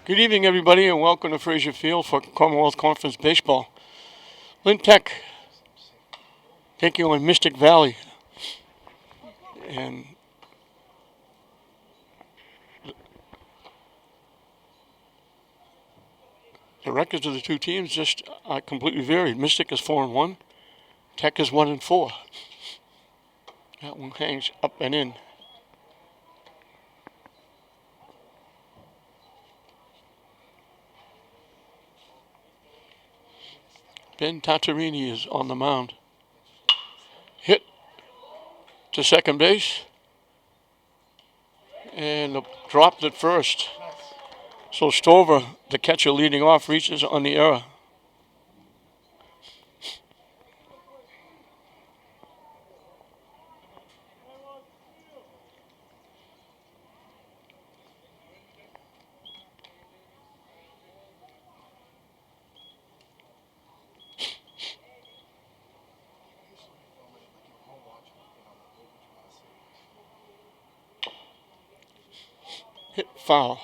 Good evening, everybody, and welcome to Fraser Field for Commonwealth Conference Baseball. Lvti taking on Mystic Valley. And the records of the two teams just are completely varied. Mystic is 4-1. Tech is 1-4. That one hangs up and in. Ben Tatarini is on the mound. Hit to second base. And dropped at first. So Stover, the catcher leading off, reaches on the error. Hit foul.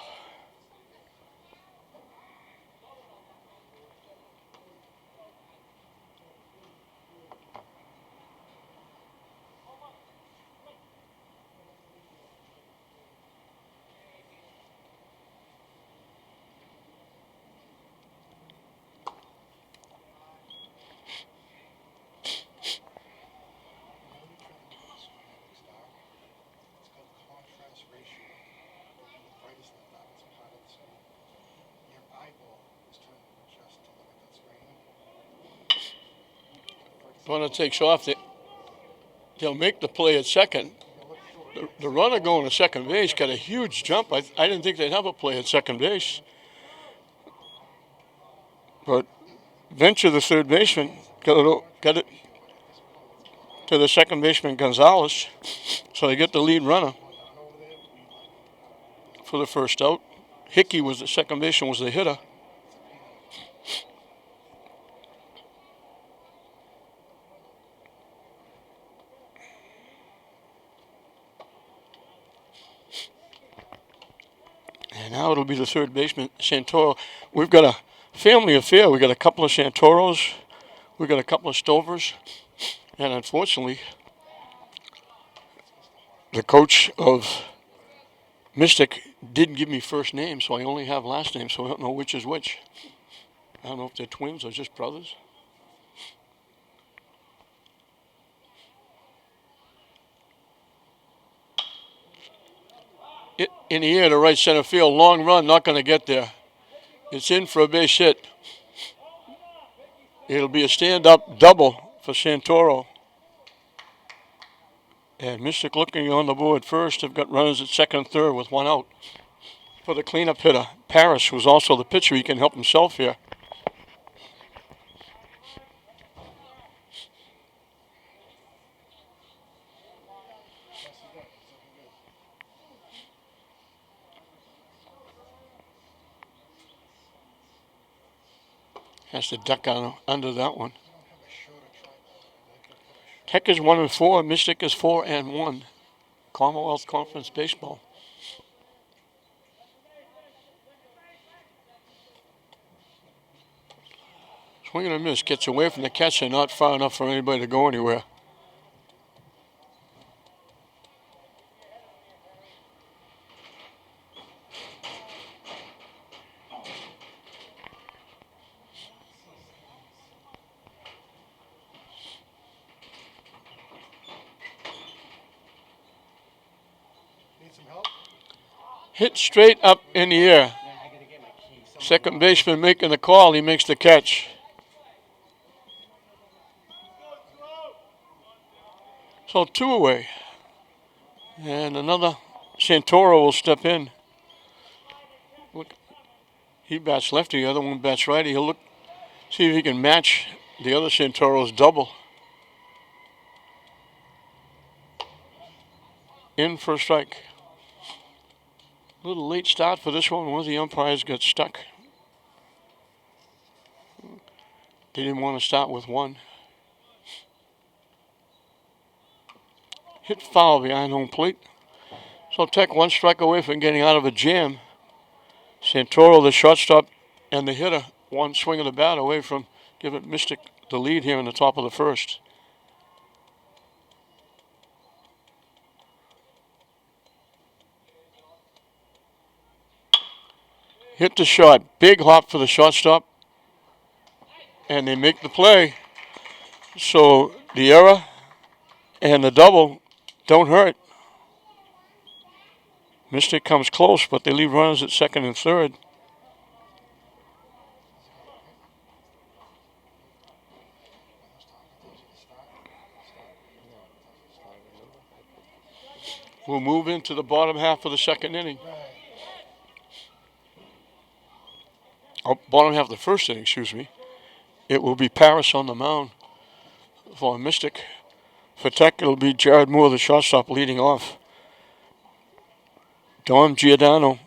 Runner takes off. They'll make the play at second. The runner going to second base got a huge jump. I didn't think they'd have a play at second base. But Venture, the third baseman, got it to the second baseman, Gonzalez. So they get the lead runner for the first out. Hickey was the second baseman, was the hitter. And now it'll be the third baseman, Santoro. We've got a family affair. We've got a couple of Santoros. We've got a couple of Stovers. And unfortunately, the coach of Mystic didn't give me first name, so I only have last name, so I don't know which is which. I don't know if they're twins or just brothers. In the air to right center field. Long run, not going to get there. It's in for a base hit. It'll be a stand-up double for Santoro. And Mystic looking on the board first. They've got runners at second and third with one out. For the cleanup hitter, Parrish, who's also the pitcher, he can help himself here. Has to duck out under that one. Tech is 1-4. Mystic is 4-1. Commonwealth Conference Baseball. Swing and a miss. Gets away from the catcher, not far enough for anybody to go anywhere. Hit straight up in the air. Second baseman making the call. He makes the catch. So 2 away. And another Santoro will step in. Look, he bats lefty. The other one bats righty. He'll look, see if he can match the other Santoro's double. In for a strike. A little late start for this one. One of the umpires got stuck. They didn't want to start with one. Hit foul behind home plate. So Tech 1 strike away from getting out of a jam. Santoro, the shortstop, and the hitter, one swing of the bat away from giving Mystic the lead here in the top of the first. Hit the shot. Big hop for the shortstop. And they make the play. So the error and the double don't hurt. Mystic comes close, but they leave runners at second and third. We'll move into the bottom half of the second inning. Oh, bottom half of the first inning, excuse me. It will be Paris on the mound for Mystic. For Tech, it'll be Jared Moore, the shortstop, leading off. Dom Giordano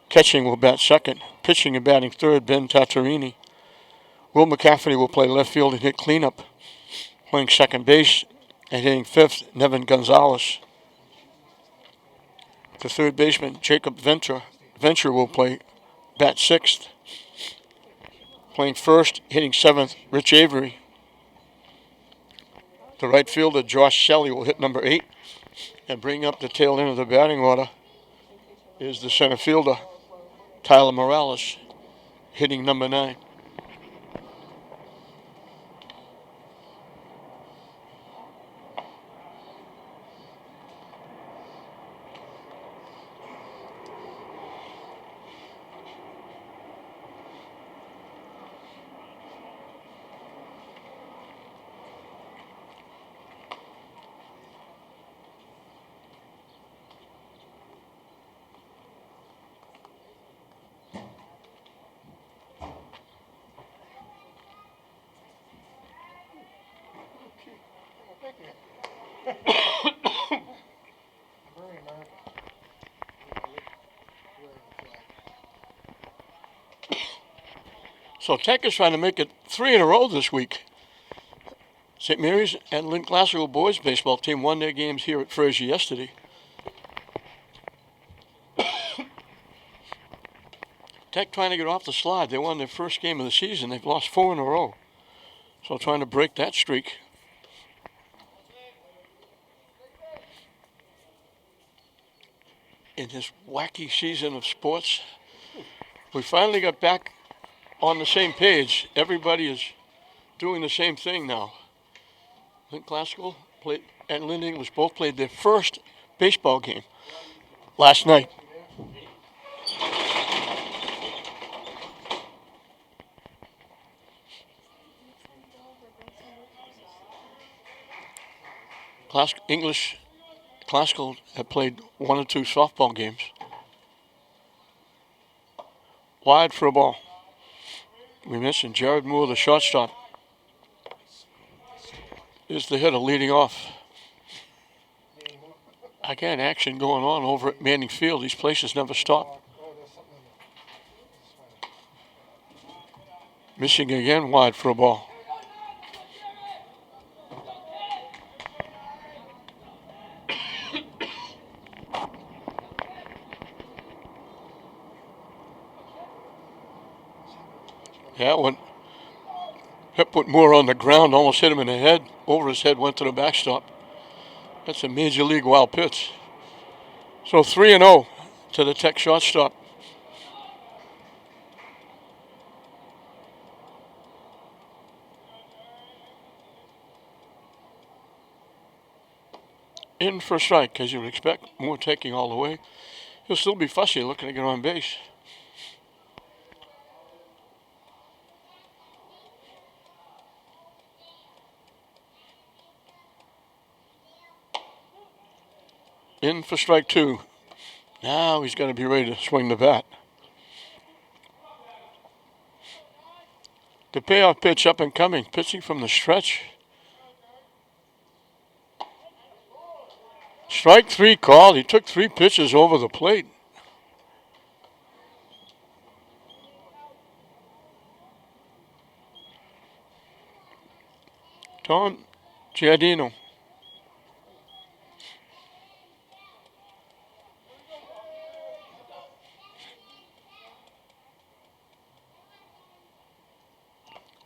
catching will bat second. Pitching and batting third, Ben Tatarini. Will McCafferty will play left field and hit cleanup. Playing second base and hitting fifth, Nevin Gonzalez. The third baseman, Jacob Venture will play bat sixth. Playing first, hitting seventh, Rich Avery. The right fielder, Josh Shelley, will hit number 8. And bring up the tail end of the batting order is the center fielder, Tyler Morales, hitting number 9. So Tech is trying to make it 3 in a row this week. St. Mary's and Lynn Classical boys baseball team won their games here at Fraser yesterday. Tech trying to get off the slide. They won their first game of the season. They've lost 4 in a row. So trying to break that streak. In this wacky season of sports, we finally got back on the same page. Everybody is doing the same thing now. Lynn Classical and Lynn English both played their first baseball game last night. Classical have played 1 or 2 softball games. Wide for a ball. We mentioned Jared Moore, the shortstop, is the hitter leading off. Again, action going on over at Manning Field. These places never stop. Missing again, wide for a ball. Yeah, when Hip put Moore on the ground, almost hit him in the head. Over his head, went to the backstop. That's a major league wild pitch. So 3-0 to the Tech shortstop. In for a strike, as you would expect. Moore taking all the way. He'll still be fussy looking to get on base. In for strike 2. Now he's going to be ready to swing the bat. The payoff pitch up and coming, pitching from the stretch. Strike 3 called. He took 3 pitches over the plate. Tom Giardino.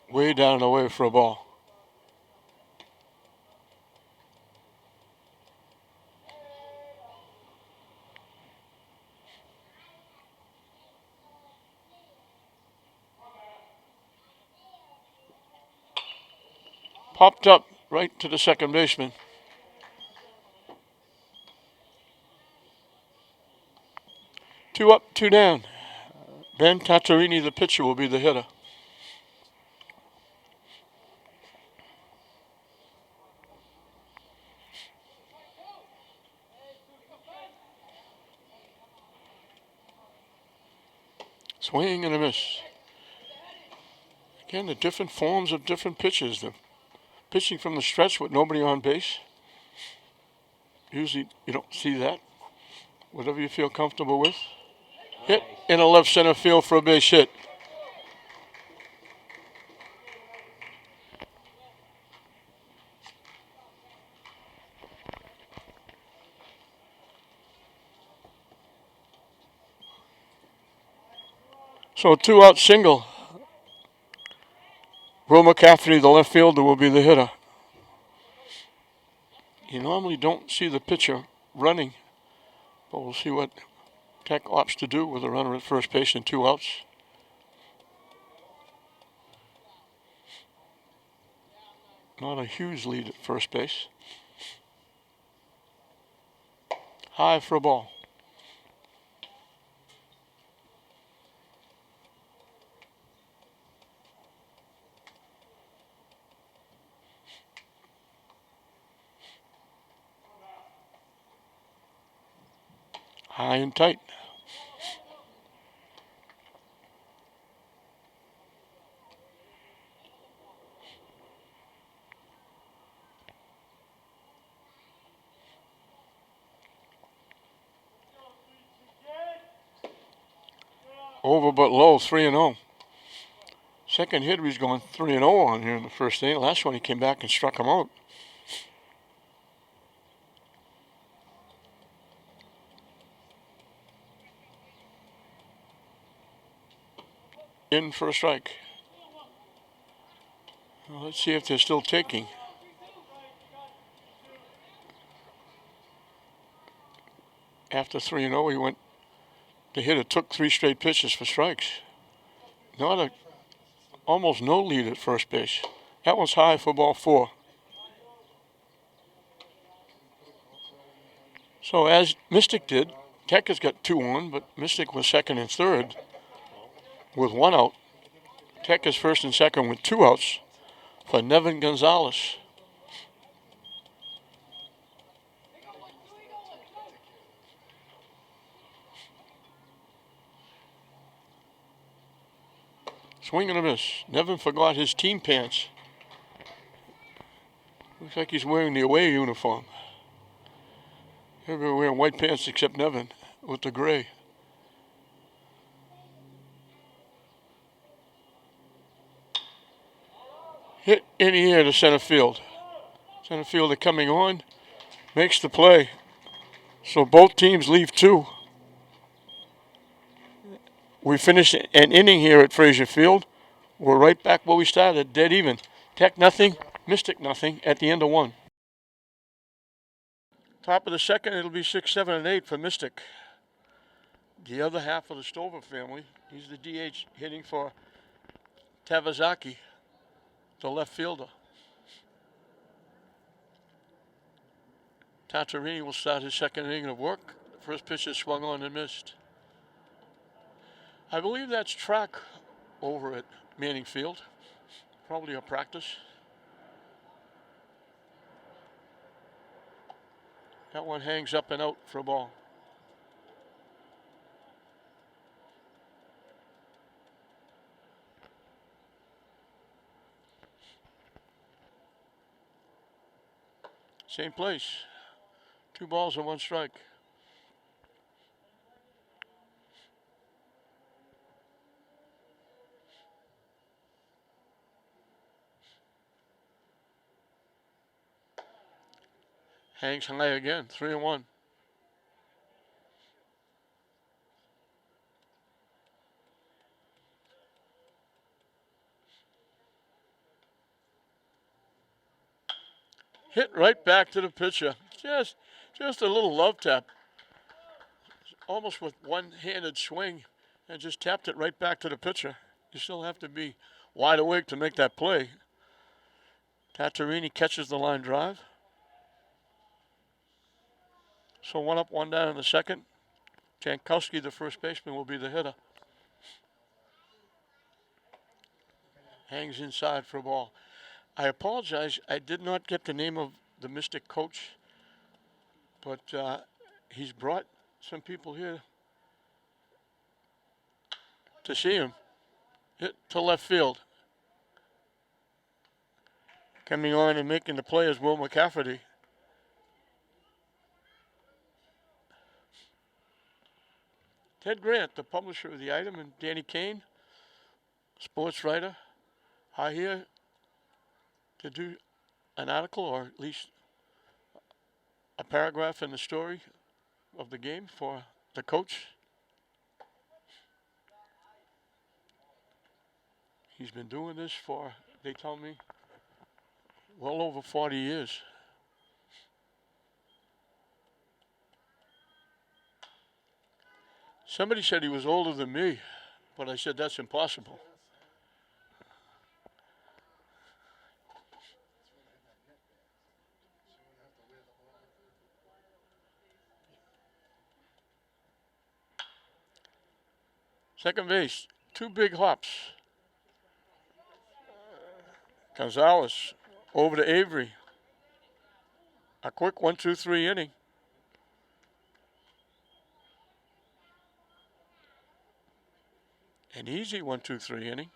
Way down and away for a ball. Popped up right to the second baseman. Two up, two down. Ben Tatarini, the pitcher, will be the hitter. Swing and a miss. Again, the different forms of different pitches. The pitching from the stretch with nobody on base. Usually you don't see that. Whatever you feel comfortable with. Hit in a left center field for a base hit. So a 2-out single. Will McCaffrey, the left fielder, will be the hitter. You normally don't see the pitcher running, but we'll see what Tech opts to do with a runner at first base and 2 outs. Not a huge lead at first base. High for a ball. High and tight. Over but low, 3-0. Second hit, he's going 3-0 on here in the first inning. Last one, he came back and struck him out. In for a strike. Well, let's see if they're still taking. After 3-0, he went. The hitter took 3 straight pitches for strikes. Almost no lead at first base. That one's high for ball 4. So as Mystic did, Tech has got 2 on, but Mystic was second and third with 1 out. Tech is first and second with 2 outs for Nevin Gonzalez. Swing and a miss. Nevin forgot his team pants. Looks like he's wearing the away uniform. Everybody wearing white pants except Nevin with the gray. Hit in the air to center field. Center fielder coming on, makes the play. So both teams leave 2. We finished an inning here at Frazier Field. We're right back where we started, dead even. Tech nothing, Mystic nothing at the end of 1. Top of the second, it'll be 6, 7, and 8 for Mystic. The other half of the Stover family, he's the DH hitting for Tavazaki, the left fielder. Tatarini will start his second inning of work. The first pitch is swung on and missed. I believe that's track over at Manning Field. Probably a practice. That one hangs up and out for a ball. Same place. 2 balls and 1 strike. Hangs high again, 3-1. Hit right back to the pitcher. Just a little love tap. Almost with one-handed swing and just tapped it right back to the pitcher. You still have to be wide awake to make that play. Tatarini catches the line drive. So 1 up, 1 down in the second. Jankowski, the first baseman, will be the hitter. Hangs inside for a ball. I apologize. I did not get the name of the Mystic coach, but he's brought some people here to see him. Hit to left field. Coming on and making the play is Will McCafferty. Ted Grant, the publisher of the item, and Danny Kane, sports writer, are here to do an article or at least a paragraph in the story of the game for the coach. He's been doing this for, they tell me, well over 40 years. Somebody said he was older than me, but I said that's impossible. Second base, 2 big hops. Gonzalez over to Avery. A quick 1-2-3 inning. An easy 1-2-3 inning.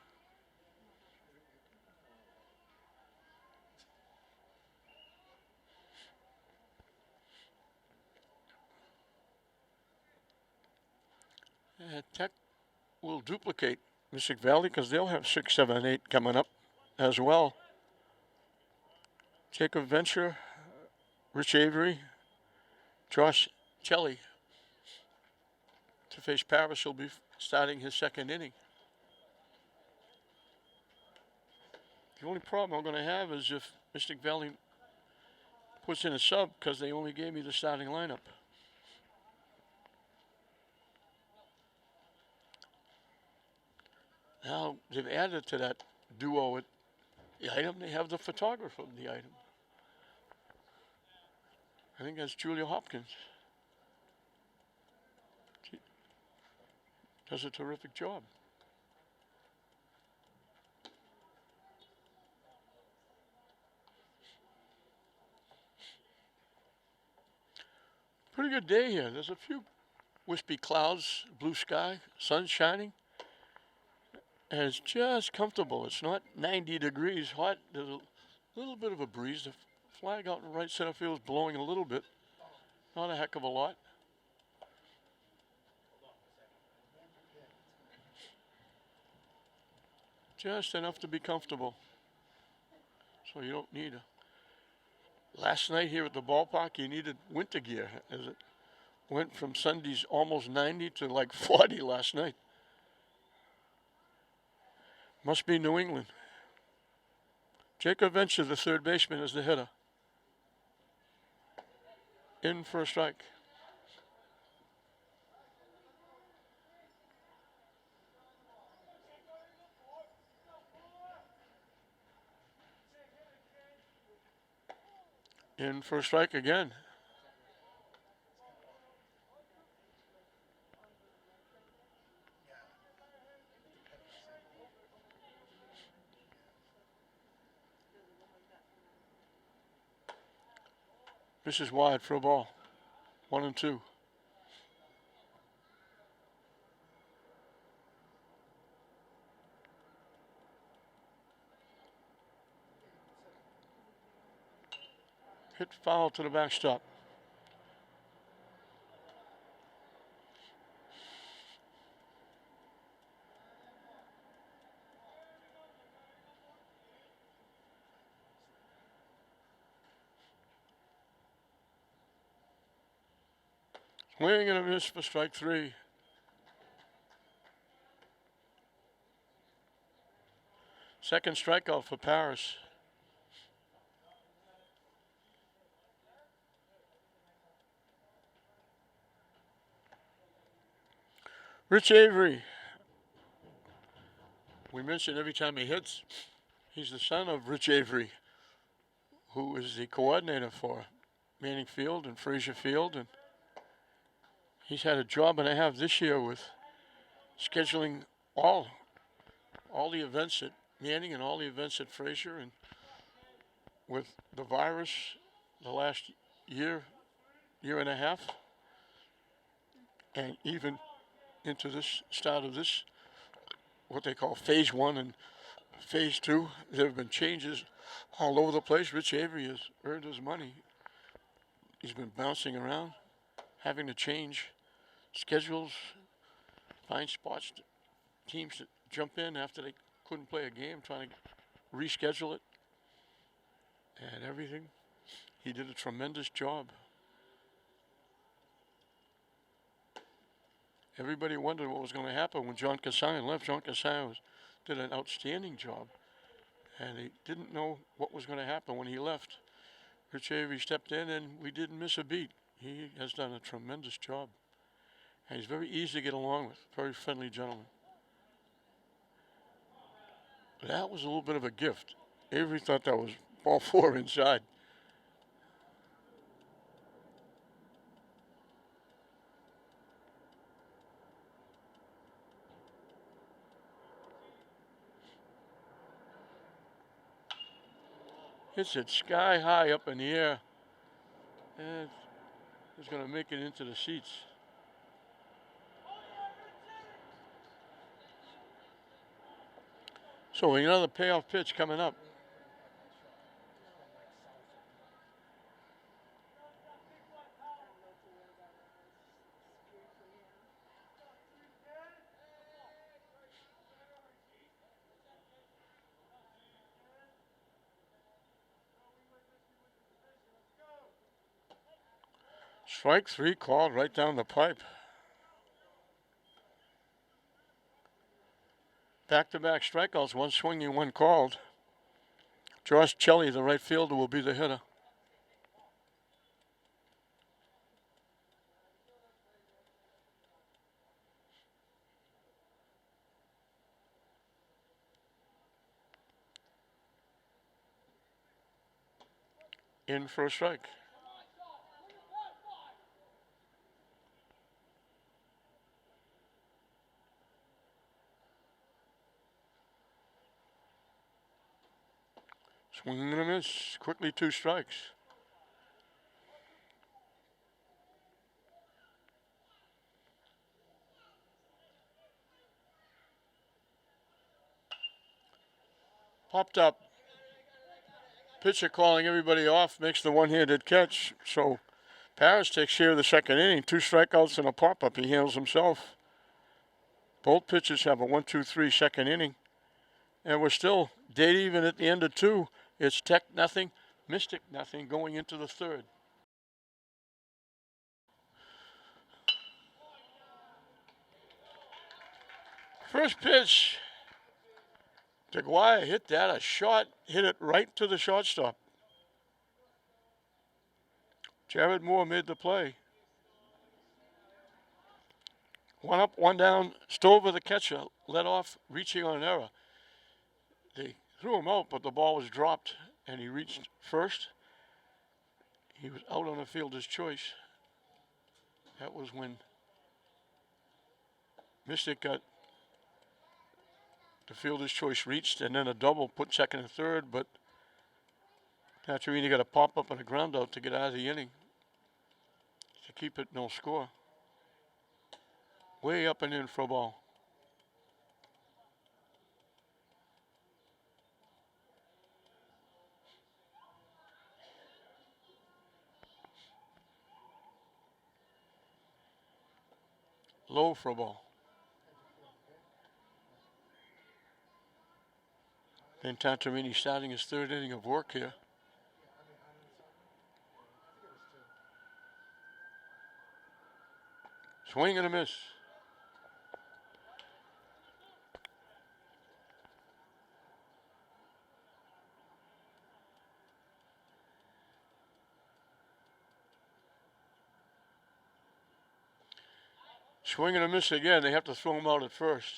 Tech will duplicate Mystic Valley because they'll have 6, 7, 8 coming up as well. Jacob Venture, Rich Avery, Josh Kelly to face Paris. He'll be starting his second inning. The only problem I'm going to have is if Mystic Valley puts in a sub because they only gave me the starting lineup. Now they've added to that duo at the item. They have the photographer of the item. I think that's Julia Hopkins. She does a terrific job. Pretty good day here. There's a few wispy clouds, blue sky, sun shining. And it's just comfortable. It's not 90 degrees hot. There's a little bit of a breeze. The flag out in right center field is blowing a little bit. Not a heck of a lot. Just enough to be comfortable. So you don't need a... Last night here at the ballpark, you needed winter gear as it went from Sunday's almost 90 to like 40 last night. Must be New England. Jacob Venture, the third baseman, is the hitter. In for a strike. In for a strike again. This is wide for a ball. 1-2. Hit foul to the backstop. Swing and a miss for strike 3. Second strikeout for Paris. Rich Avery. We mention every time he hits, he's the son of Rich Avery, who is the coordinator for Manning Field and Frazier Field, and he's had a job and a half this year with scheduling all the events at Manning and all the events at Frazier, and with the virus the last year and a half, and even into this start of this, what they call phase 1 and phase 2, there have been changes all over the place. Rich Avery has earned his money. He's been bouncing around, having to change schedules, find spots, teams to jump in after they couldn't play a game, trying to reschedule it and everything. He did a tremendous job. Everybody wondered what was going to happen when John Kasayan left. John Kasayan did an outstanding job, and he didn't know what was going to happen when he left. Rich Avery stepped in, and we didn't miss a beat. He has done a tremendous job, and he's very easy to get along with. Very friendly gentleman. That was a little bit of a gift. Avery thought that was ball 4 inside. Hits it sky high up in the air, and it's going to make it into the seats. So another payoff pitch coming up. Strike 3 called right down the pipe. Back-to-back strikeouts, one swinging, one called. Josh Chelly, the right fielder, will be the hitter. In for a strike. Swinging and a miss. Quickly 2 strikes. Popped up. Pitcher calling everybody off, makes the one-handed catch. So Paris takes care of the second inning. 2 strikeouts and a pop-up. He handles himself. Both pitchers have a 1-2-3 second inning. And we're still dead even at the end of 2. It's Tech nothing, Mystic nothing going into the third. First pitch. DeGuire hit that. A shot hit it right to the shortstop. Jared Moore made the play. 1 up, 1 down. Stover, the catcher, led off, reaching on an error. They threw him out, but the ball was dropped, and he reached first. He was out on the fielder's choice. That was when Mystic got the fielder's choice reached, and then a double put second and third, but Tatcherini got a pop-up and a ground out to get out of the inning to keep it no score. Way up and in for a ball. Low for a ball. Then Tatcherini starting his third inning of work here. Swing and a miss. Swing and a miss again. They have to throw him out at first.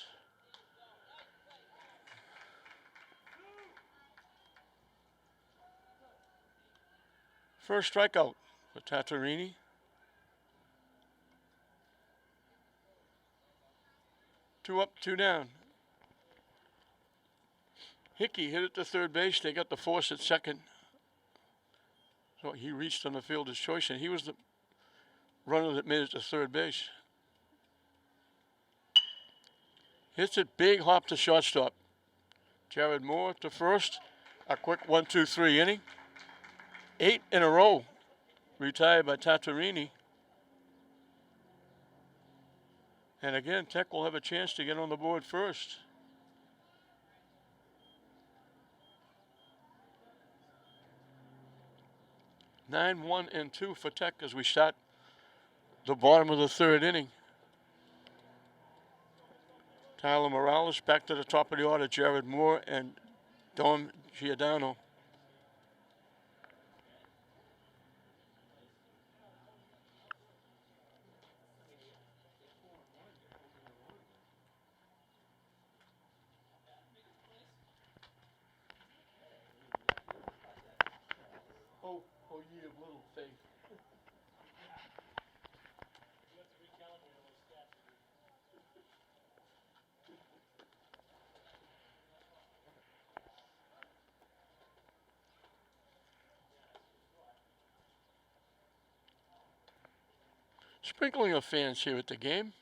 First strikeout for Tatarini. Two up, two down. Hickey hit it to third base. They got the force at second. So he reached on the fielder's choice, and he was the runner that made it to third base. Hits it big, hop to shortstop. Jared Moore to first. A quick 1-2-3 inning. 8 in a row. Retired by Tatarini. And again, Tech will have a chance to get on the board first. Nine, 1, and 2 for Tech as we start the bottom of the third inning. Tyler Morales back to the top of the order. Jared Moore and Dom Giordano. Oh, ye of little faith. Sprinkling of fans here at the game.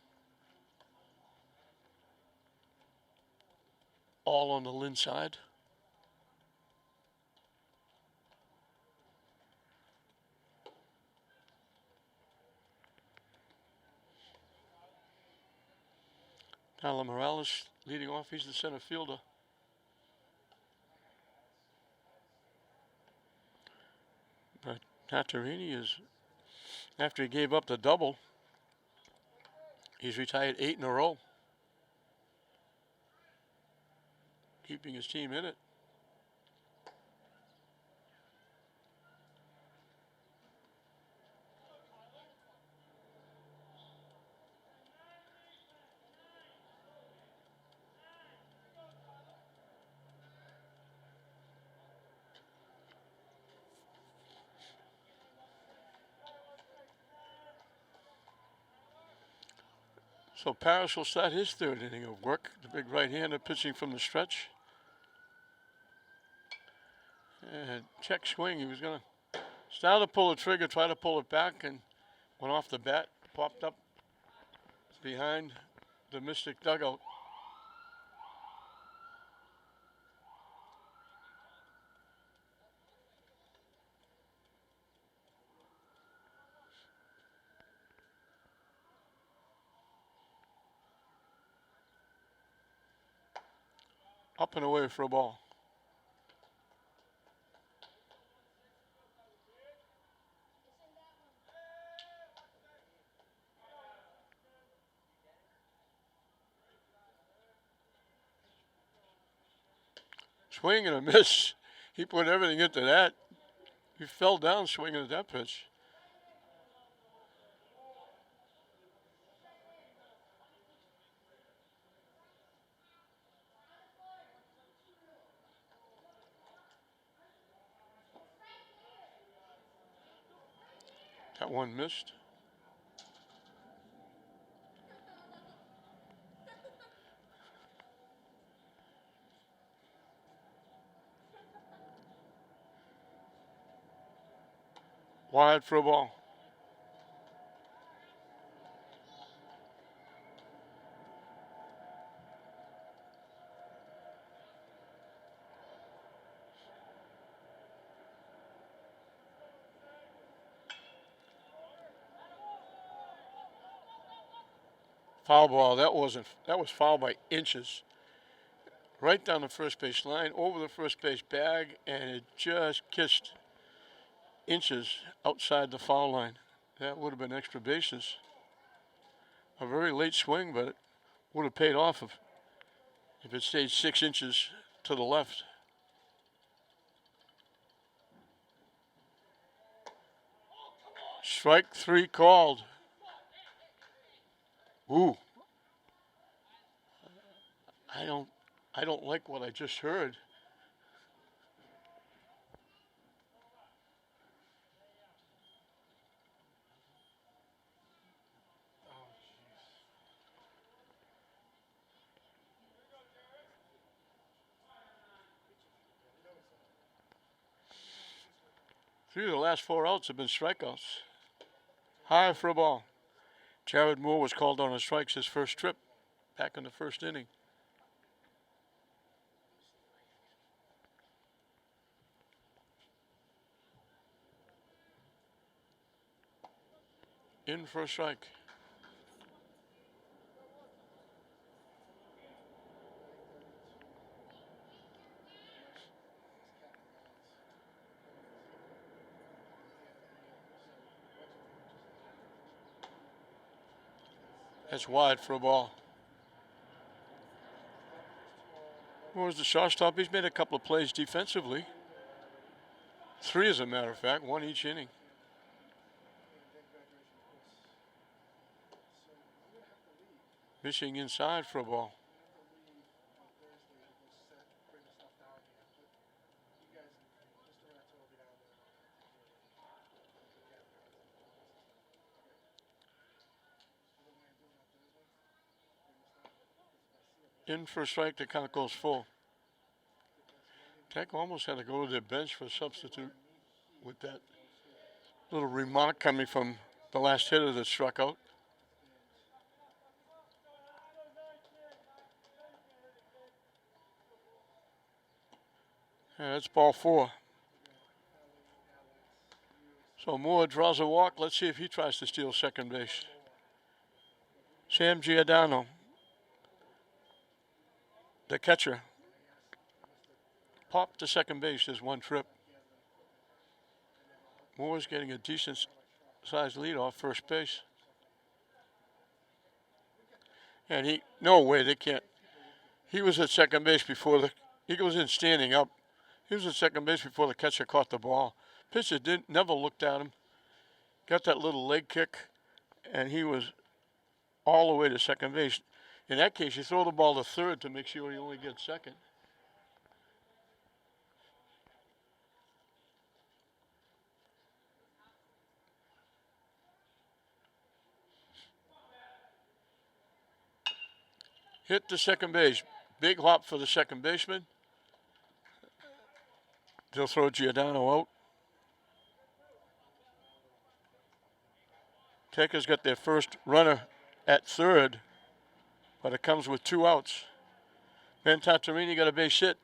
All on the Lynn side. Tyler Morales leading off. He's the center fielder. But Tatarini is, after he gave up the double, he's retired 8 in a row, keeping his team in it. So Paris will start his third inning of work. The big right-hander pitching from the stretch. And check swing. He was going to start to pull the trigger, try to pull it back, and went off the bat, popped up behind the Mystic dugout. Up and away for a ball. Swing and a miss. He put everything into that. He fell down swinging at that pitch. That one missed. Wide for a ball. Foul ball. That was foul by inches. Right down the first base line, over the first base bag, and it just kissed inches outside the foul line. That would have been extra bases. A very late swing, but it would have paid off if it stayed 6 inches to the left. Strike 3 called. Ooh, I don't, I don't like what I just heard. Three of the last four outs have been strikeouts. High for a ball. Jared Moore was called on a strikes his first trip back in the first inning. In for a strike. That's wide for a ball. Moore's the shortstop. He's made a couple of plays defensively. Three, as a matter of fact, one each inning. Missing inside for a ball. In for a strike, the count goes full. Tech almost had to go to their bench for a substitute with that little remark coming from the last hitter that struck out. Yeah, that's ball four. So Moore draws a walk. Let's see if he tries to steal second base. Sam Giordano, the catcher, popped to second base. There's one trip. Moore's getting a decent sized lead off first base. And no way, they can't. He was at second base he was in standing up. He was at second base before the catcher caught the ball. Pitcher never looked at him. Got that little leg kick, and he was all the way to second base. In that case, you throw the ball to third to make sure he only gets second. Hit to second base. Big hop for the second baseman. They'll throw Giordano out. Tech got their first runner at third, but it comes with two outs. Ben Tatarini got a base hit.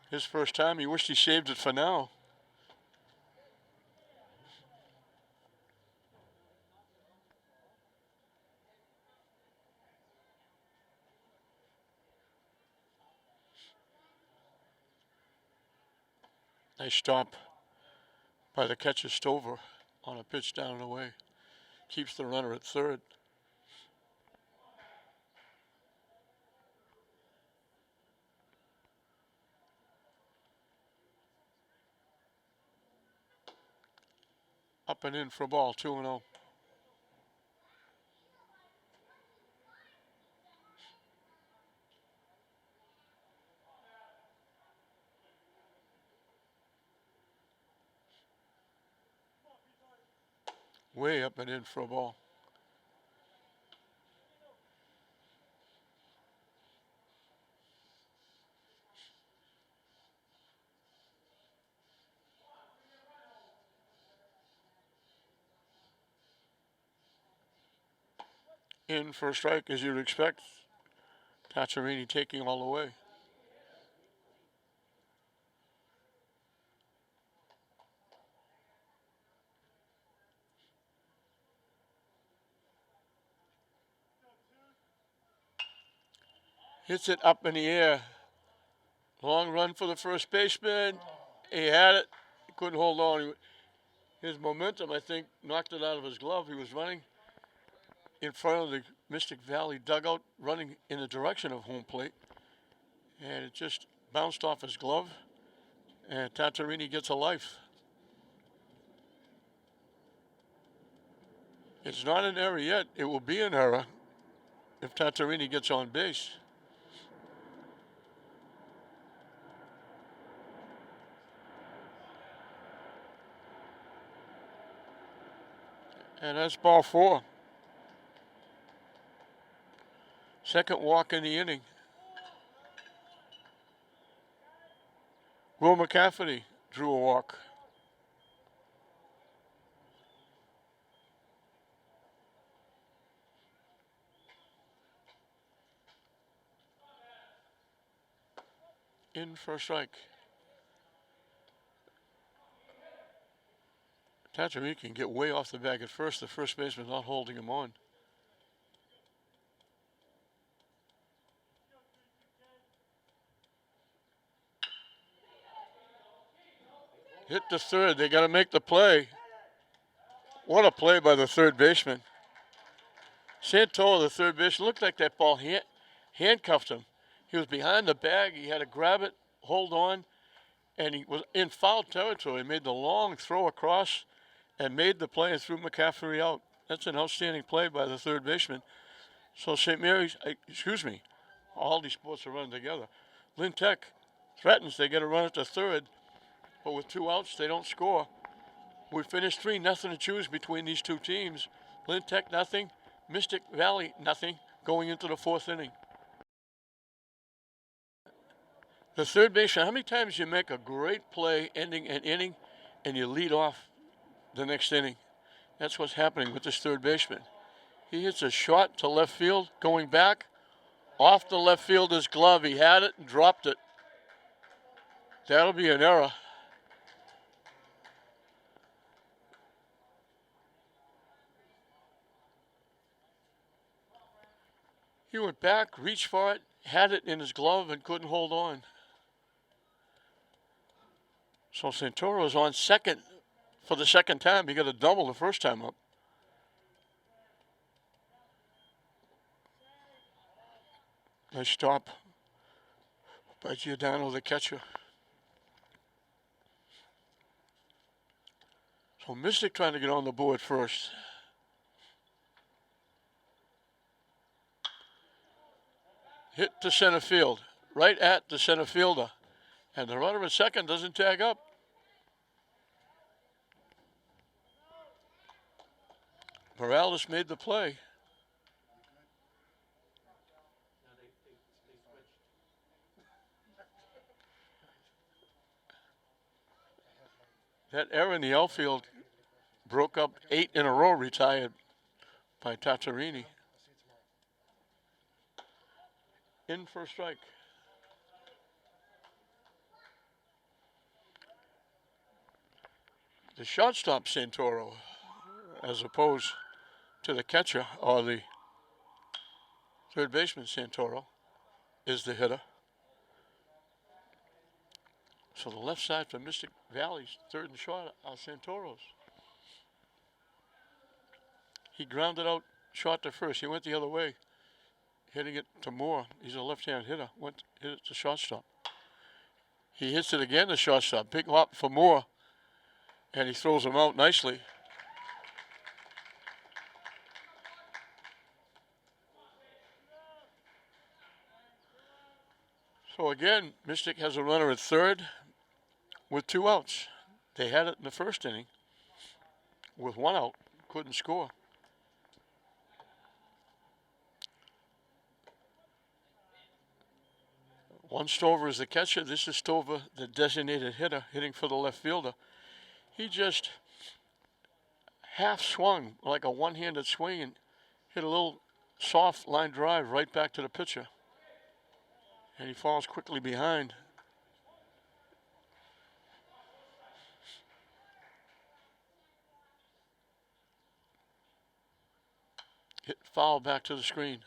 His first time. He wished he saved it for now. Nice stop by the catcher Stover on a pitch down and away. Keeps the runner at third. Up and in for a ball, 2-0. Way up and in for a ball. In for a strike, as you'd expect. Tatarini taking all the way. Hits it up in the air. Long run for the first baseman. He had it. He couldn't hold on. His momentum, I think, knocked it out of his glove. He was running in front of the Mystic Valley dugout, running in the direction of home plate. And it just bounced off his glove. And Tatarini gets a life. It's not an error yet. It will be an error if Tartarini gets on base. And that's ball 4. Second walk in the inning. Will McCafferty drew a walk. In for a strike. Tartarini can get way off the bag at first. The first baseman not holding him on. Hit the third. They got to make the play. What a play by the third baseman. Santoro, the third baseman, looked like that ball handcuffed him. He was behind the bag. He had to grab it, hold on, and he was in foul territory. He made the long throw across and made the play and threw McCaffrey out. That's an outstanding play by the third baseman. So St. Mary's, all these sports are running together. Lynn Tech threatens. They get a run at the third, but with 2 outs, they don't score. We finished 3-0 to choose between these two teams. Lynn Tech, nothing. Mystic Valley, nothing, going into the 4th inning. The third baseman, how many times you make a great play ending an inning and you lead off the next inning? That's what's happening with this third baseman. He hits a shot to left field, going back, off the left fielder's glove. He had it and dropped it. That'll be an error. He went back, reached for it, had it in his glove, and couldn't hold on. So Santoro's on second for the second time. He got a double the first time up. Nice stop by Giordano, the catcher. So Mystic trying to get on the board first. Hit to center field, right at the center fielder. And the runner at second doesn't tag up. Morales made the play. That error in the outfield broke up 8 in a row retired by Tartarini. In for a strike. The shortstop Santoro, as opposed to the catcher or the third baseman Santoro, is the hitter. So the left side for Mystic Valley's third and short are Santoro's. He grounded out short to first. He went the other way, hitting it to Moore. He's a left-hand hitter. Hit it to shortstop. He hits it again to shortstop. Big hop for Moore, and he throws him out nicely. So again, Mystic has a runner at third with 2 outs. They had it in the first inning with 1 out, couldn't score. One Stover is the catcher. This is Stover, the designated hitter, hitting for the left fielder. He just half swung like a one-handed swing and hit a little soft line drive right back to the pitcher. And he falls quickly behind. Hit foul back to the screen.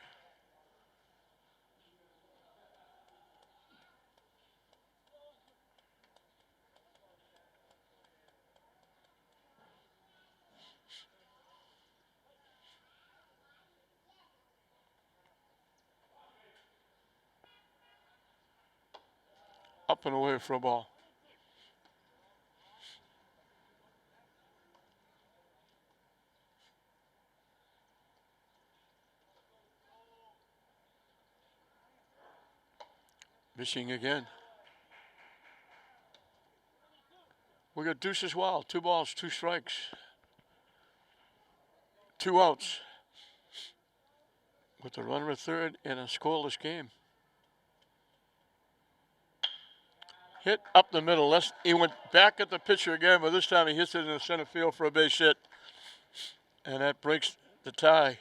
Up and away for a ball. Missing again. We got deuces wild. 2 balls, 2 strikes. 2 outs. With the runner at third in a scoreless game. Hit up the middle. He went back at the pitcher again, but this time he hits it in the center field for a base hit. And that breaks the tie.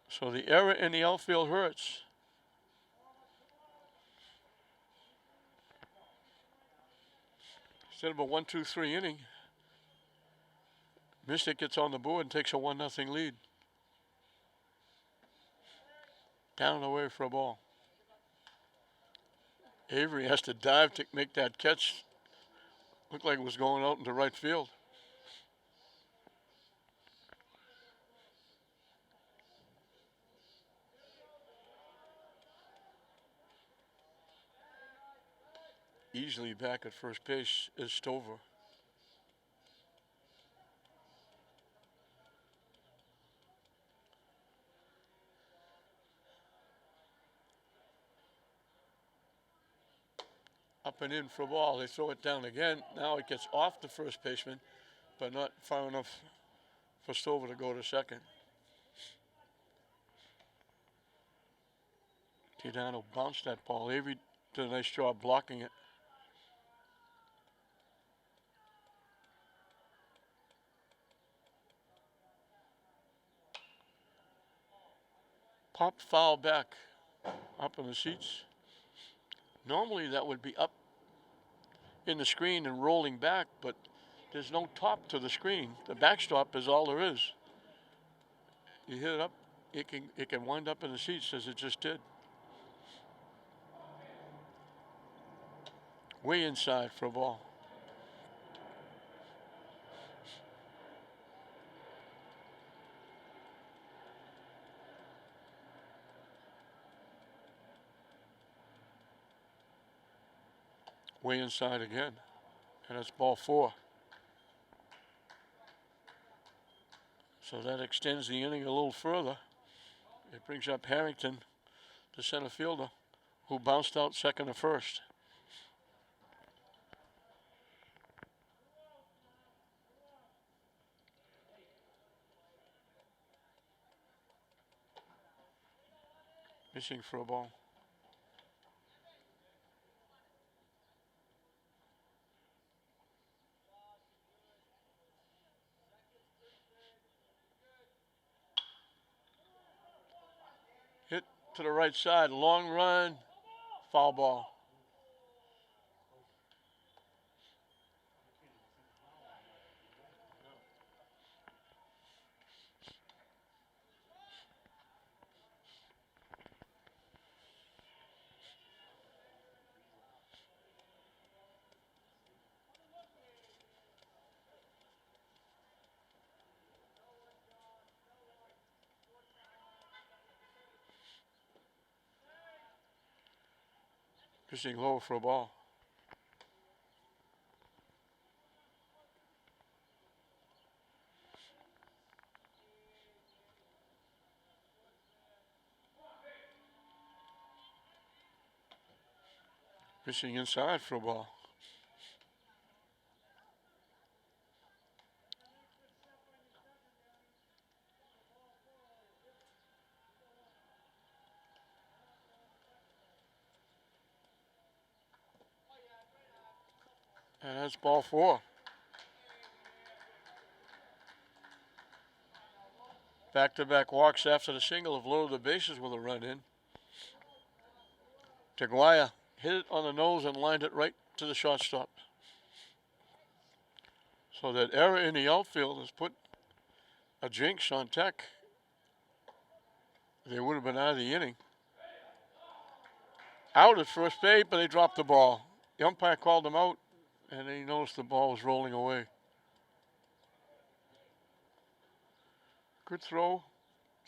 So the error in the outfield hurts. Instead of a 1-2-3 inning, Mystic gets on the board and takes a 1-0 lead. Down and away for a ball. Avery has to dive to make that catch. Looked like it was going out into right field. Easily back at first base is Stover. Up and in for a ball. They throw it down again. Now it gets off the first baseman, but not far enough for Stover to go to second. Tidano bounced that ball. Avery did a nice job blocking it. Popped foul back up in the seats. Normally that would be up in the screen and rolling back, but there's no top to the screen. The backstop is all there is. You hit it up, it can wind up in the seats as it just did. Way inside for a ball. Way inside again. And it's ball 4. So that extends the inning a little further. It brings up Harrington, the center fielder, who bounced out second to first. Missing for a ball. Hit to the right side, long run, foul ball. Pitching low for a ball. Pitching inside for a ball. And that's ball 4. Back-to-back walks after the single have loaded the bases with a run in. Taguaya hit it on the nose and lined it right to the shortstop. So that error in the outfield has put a jinx on Tech. They would have been out of the inning. Out at first base, but they dropped the ball. The umpire called them out, and he noticed the ball was rolling away. Good throw.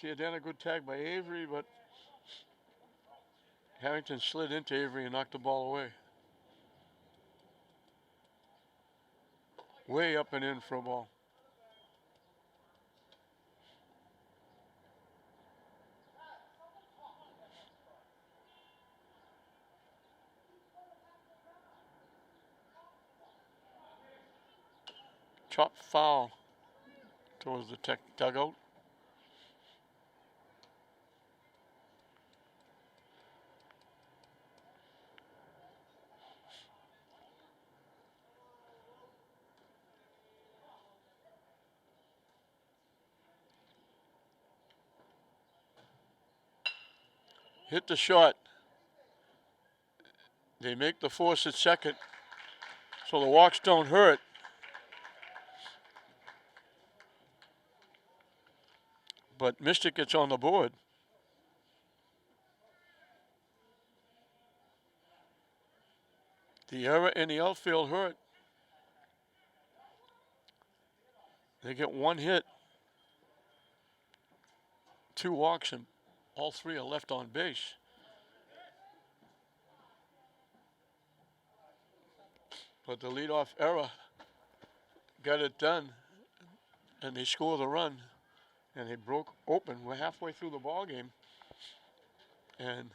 Giordano, good tag by Avery, but Harrington slid into Avery and knocked the ball away. Way up and in for a ball. chop foul towards the Tech dugout. Hit the shot. They make the force at second, so the walks don't hurt. But Mystic gets on the board. The error in the outfield hurt. They get one hit, 2 walks, and all 3 are left on base. But the leadoff error got it done, and they score the run, and they broke open. We're halfway through the ball game, and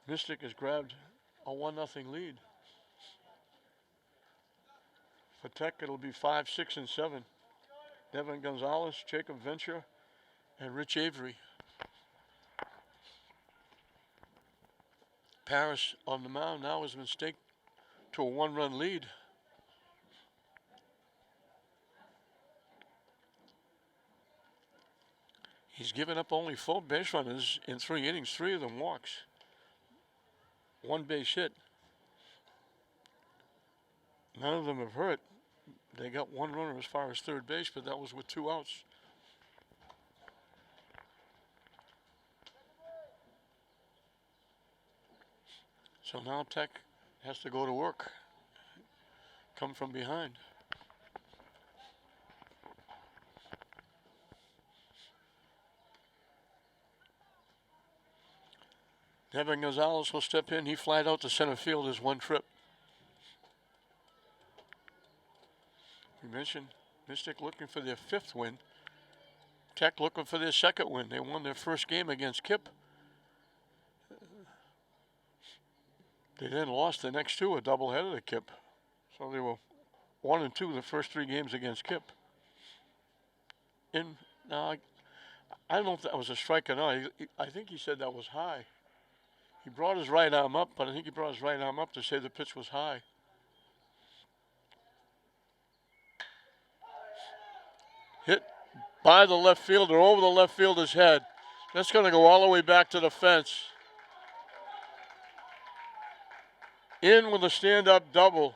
Mystic has grabbed a 1-0 lead. For Tech, it'll be 5, 6, and 7. Devin Gonzalez, Jacob Venture, and Rich Avery. Paris on the mound now has been staked to a 1-run lead. He's given up only 4 base runners in 3 innings, 3 of them walks. 1 base hit. None of them have hurt. They got 1 runner as far as third base, but that was with 2 outs. So now Tech has to go to work, come from behind. Devin Gonzalez will step in. He flied out to center field as 1 trip. We mentioned Mystic looking for their 5th win. Tech looking for their 2nd win. They won their first game against Kip. They then lost the next 2, a doubleheader to Kip. So they were 1 and 2 the first 3 games against Kip. Now, I don't know if that was a strike or not. I think he said that was high. He brought his right arm up, but I think he brought his right arm up to say the pitch was high. Hit by the left fielder, over the left fielder's head. That's going to go all the way back to the fence. In with a stand-up double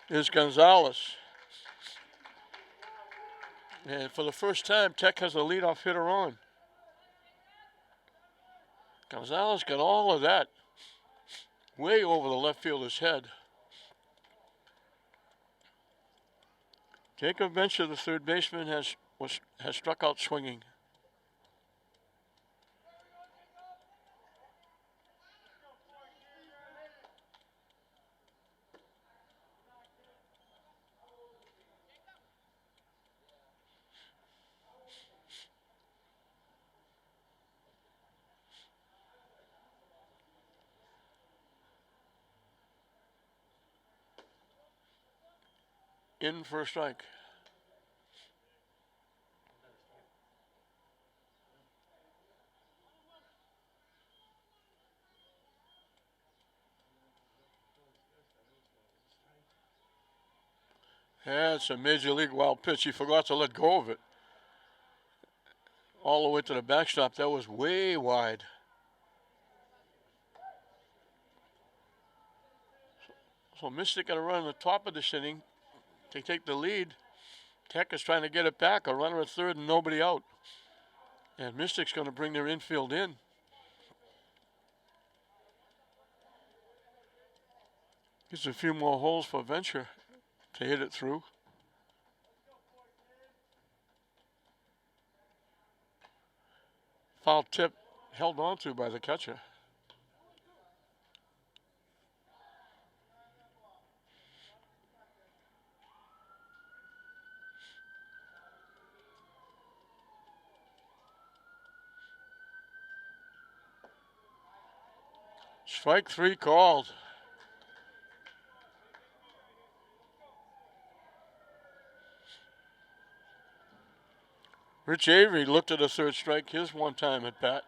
is Gonzalez. And for the first time, Tech has a leadoff hitter on. Gonzalez got all of that way over the left fielder's head. Jacob Venture, the third baseman, has struck out swinging. In for a strike. That's a major league wild pitch. He forgot to let go of it. All the way to the backstop. That was way wide. So Mystic got to run on the top of this inning. They take the lead. Tech is trying to get it back. A runner at third and nobody out. And Mystic's going to bring their infield in. Gives a few more holes for Venture to hit it through. Foul tip held on to by the catcher. Strike 3 called. Rich Avery looked at a third strike his one time at bat.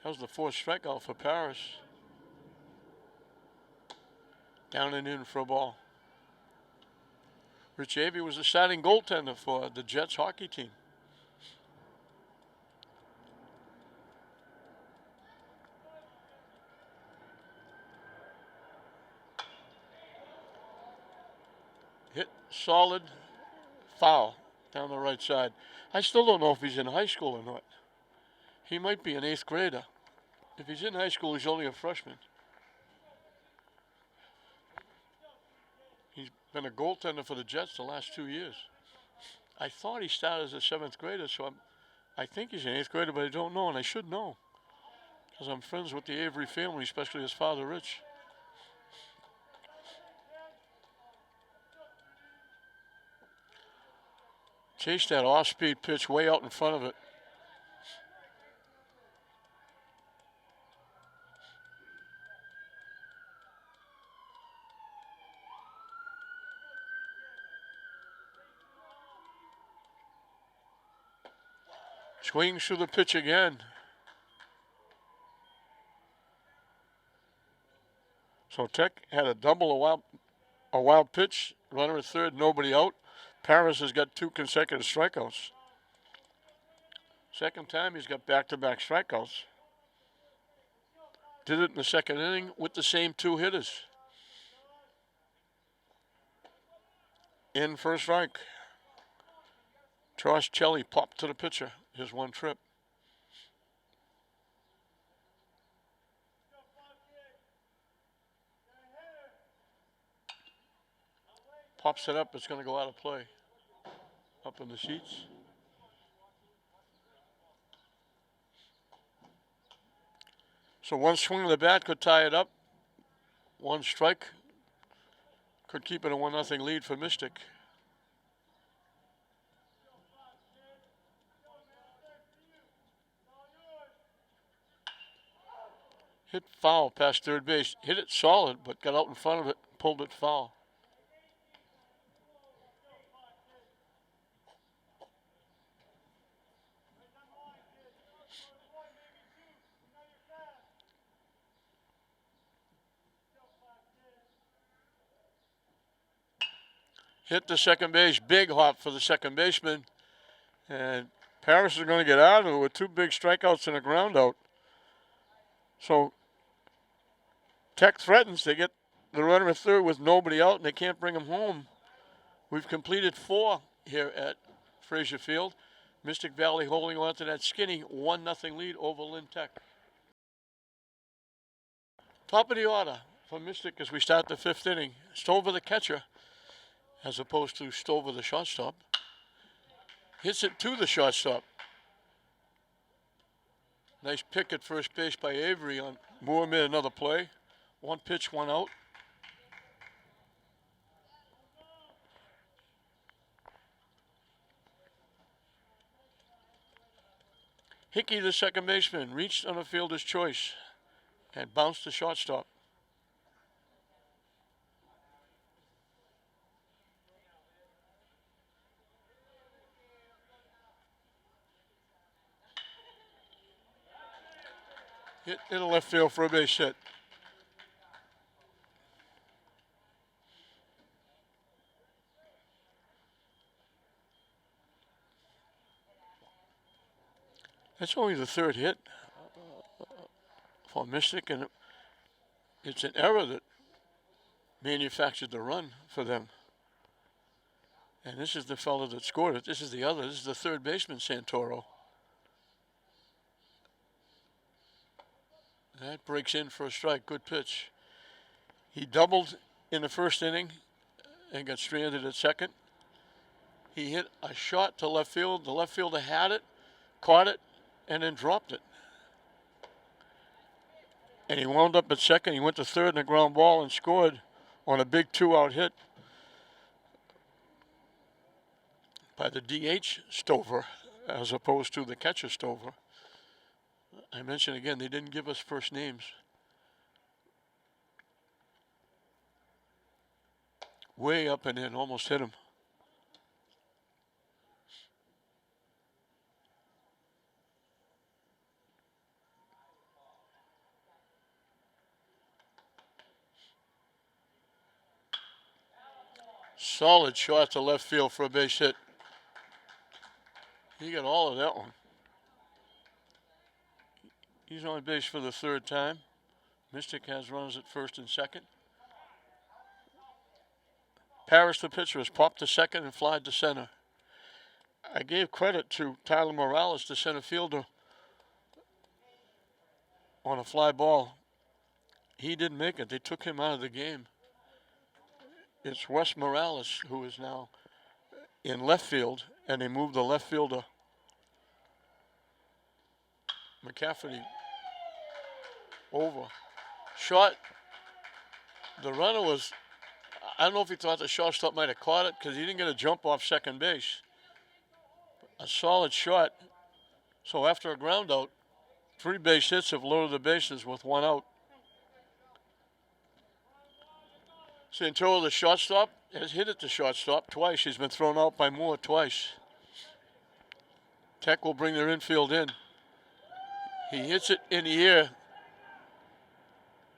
That was the fourth strikeout for Paris. Down and in for a ball. Rich Avery was the starting goaltender for the Jets hockey team. Hit solid, foul down the right side. I still don't know if he's in high school or not. He might be an 8th grader. If he's in high school, he's only a freshman. He's been a goaltender for the Jets the last 2 years. I thought he started as a 7th grader, so I think he's an 8th grader, but I don't know, and I should know. Because I'm friends with the Avery family, especially his father, Rich. Chased that off-speed pitch way out in front of it. Swings through the pitch again. So Tech had a double, a wild pitch, runner at third, nobody out. Paris has got 2 consecutive strikeouts. Second time he's got back-to-back strikeouts. Did it in the second inning with the same 2 hitters. In for a strike. Josh Chelly popped to the pitcher, his one trip. Pops it up, it's going to go out of play. Up in the seats. So one swing of the bat could tie it up. One strike could keep it a 1-0 lead for Mystic. Hit foul past third base. Hit it solid, but got out in front of it, pulled it foul. Hit the second base, big hop for the second baseman. And Paris is going to get out of it with 2 big strikeouts and a ground out. So Tech threatens. They get the runner at third with nobody out, and they can't bring him home. We've completed 4 here at Frazier Field. Mystic Valley holding on to that skinny 1-0 lead over Lynn Tech. Top of the order for Mystic as we start the 5th inning. Stover the catcher, as opposed to Stover the shortstop. Hits it to the shortstop. Nice pick at first base by Avery on Moore. Made another play. 1 pitch, 1 out. Hickey, the second baseman, reached on a fielder's choice and bounced to shortstop. Hit in the left field for a base hit. That's only the 3rd hit for Mystic, and it's an error that manufactured the run for them. And this is the fellow that scored it. This is the other. This is the third baseman, Santoro. That breaks in for a strike. Good pitch. He doubled in the first inning and got stranded at second. He hit a shot to left field. The left fielder had it, caught it, and then dropped it. And he wound up at second. He went to third in a ground ball and scored on a big 2-out hit by the DH Stover as opposed to the catcher Stover. I mentioned again, they didn't give us first names. way up and in, almost hit him. Solid shot to left field for a base hit. He got all of that one. He's on base for the third time. Mystic has runners at first and second. Parrish, the pitcher, has popped to second and flied to center. I gave credit to Tyler Morales, the center fielder, on a fly ball. He didn't make it. They took him out of the game. It's Wes Morales who is now in left field, and they moved the left fielder, McCafferty, over. Shot. The runner was, I don't know if he thought the shortstop might have caught it because he didn't get a jump off second base. A solid shot. So after a ground out, 3 base hits have loaded the bases with 1 out. Santoro, the shortstop, has hit at the shortstop twice. He's been thrown out by Moore twice. Tech will bring their infield in. He hits it in the air.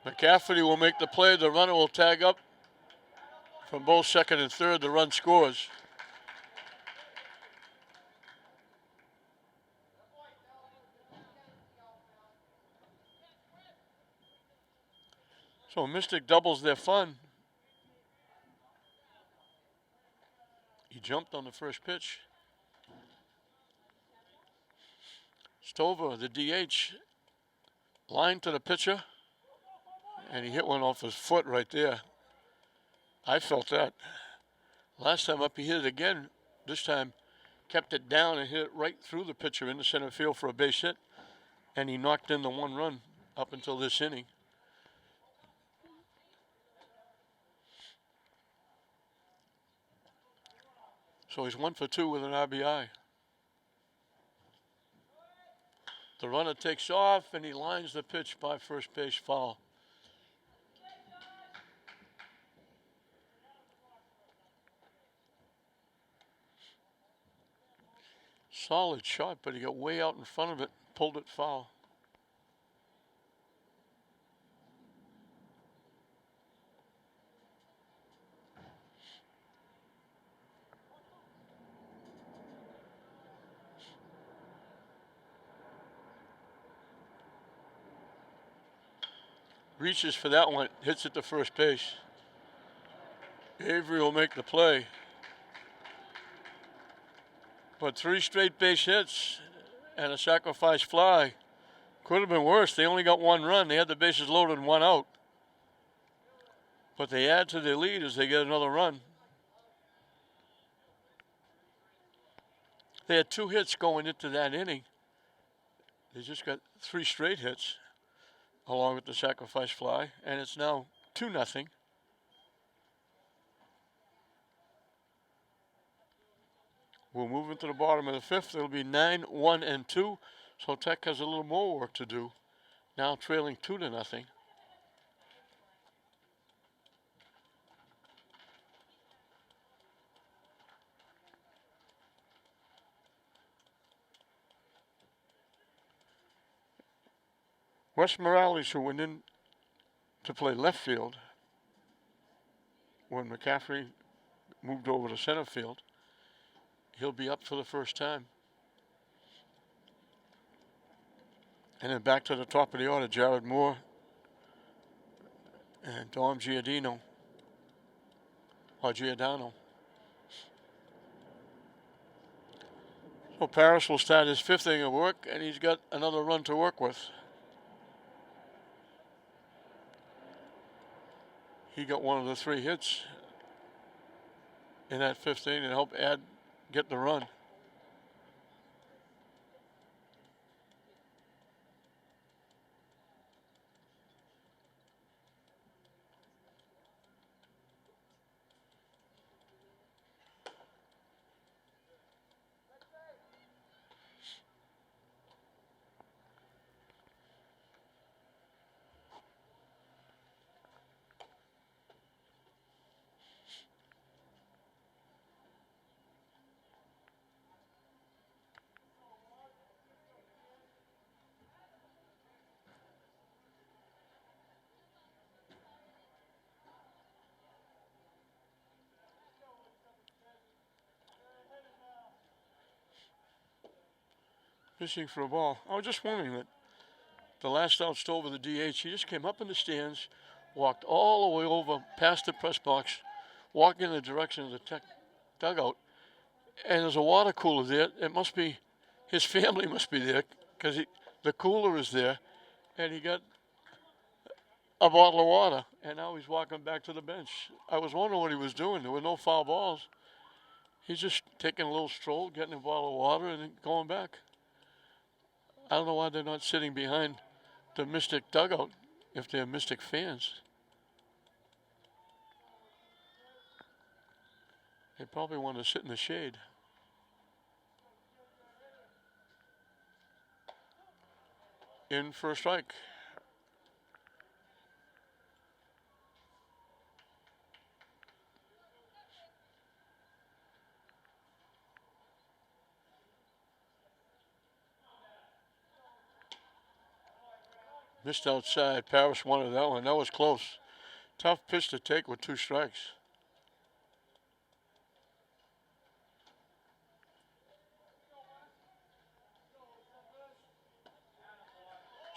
McCafferty will make the play. The runner will tag up from both second and third. The run scores. So Mystic doubles their fun. He jumped on the first pitch. Stover, the DH, line to the pitcher, and he hit one off his foot right there. I felt that. Last time up, he hit it again. This time, kept it down and hit it right through the pitcher into center field for a base hit, and he knocked in the 1 run up until this inning. So he's 1 for 2 with an RBI. The runner takes off, and he lines the pitch by first base foul. Solid shot, but he got way out in front of it, pulled it foul. Reaches for that one, hits it to first base. Avery will make the play. But 3 straight base hits and a sacrifice fly. Could have been worse. They only got 1 run. They had the bases loaded and 1 out. But they add to their lead as they get another run. They had 2 hits going into that inning. They just got 3 straight hits along with the sacrifice fly, and it's now 2-0. We'll move into the bottom of the 5th. It'll be 9-1-2. So Tech has a little more work to do. Now trailing 2-0. Wes Morales, who went in to play left field when McCaffrey moved over to center field, he'll be up for the first time. And then back to the top of the order, Jared Moore and Dom Giordano. So Parrish will start his 5th inning of work, and he's got another run to work with. He got one of the 3 hits in that 5th inning to help get the run. fishing for a ball. I was just wondering that the last out stole over the DH. He just came up in the stands, walked all the way over past the press box, walking in the direction of the Tech dugout, and there's a water cooler there. It must be his family must be there because the cooler is there, and he got a bottle of water, and now he's walking back to the bench. I was wondering what he was doing. There were no foul balls. He's just taking a little stroll, getting a bottle of water, and then going back. I don't know why they're not sitting behind the Mystic dugout if they're Mystic fans. They probably want to sit in the shade. In for a strike. Missed outside. Paris wanted that one. That was close. Tough pitch to take with 2 strikes.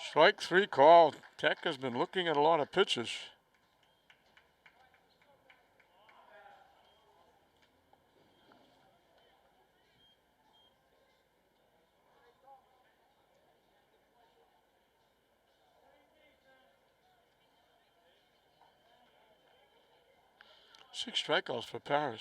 Strike 3 call. Tech has been looking at a lot of pitches. Six strikeouts for Paris.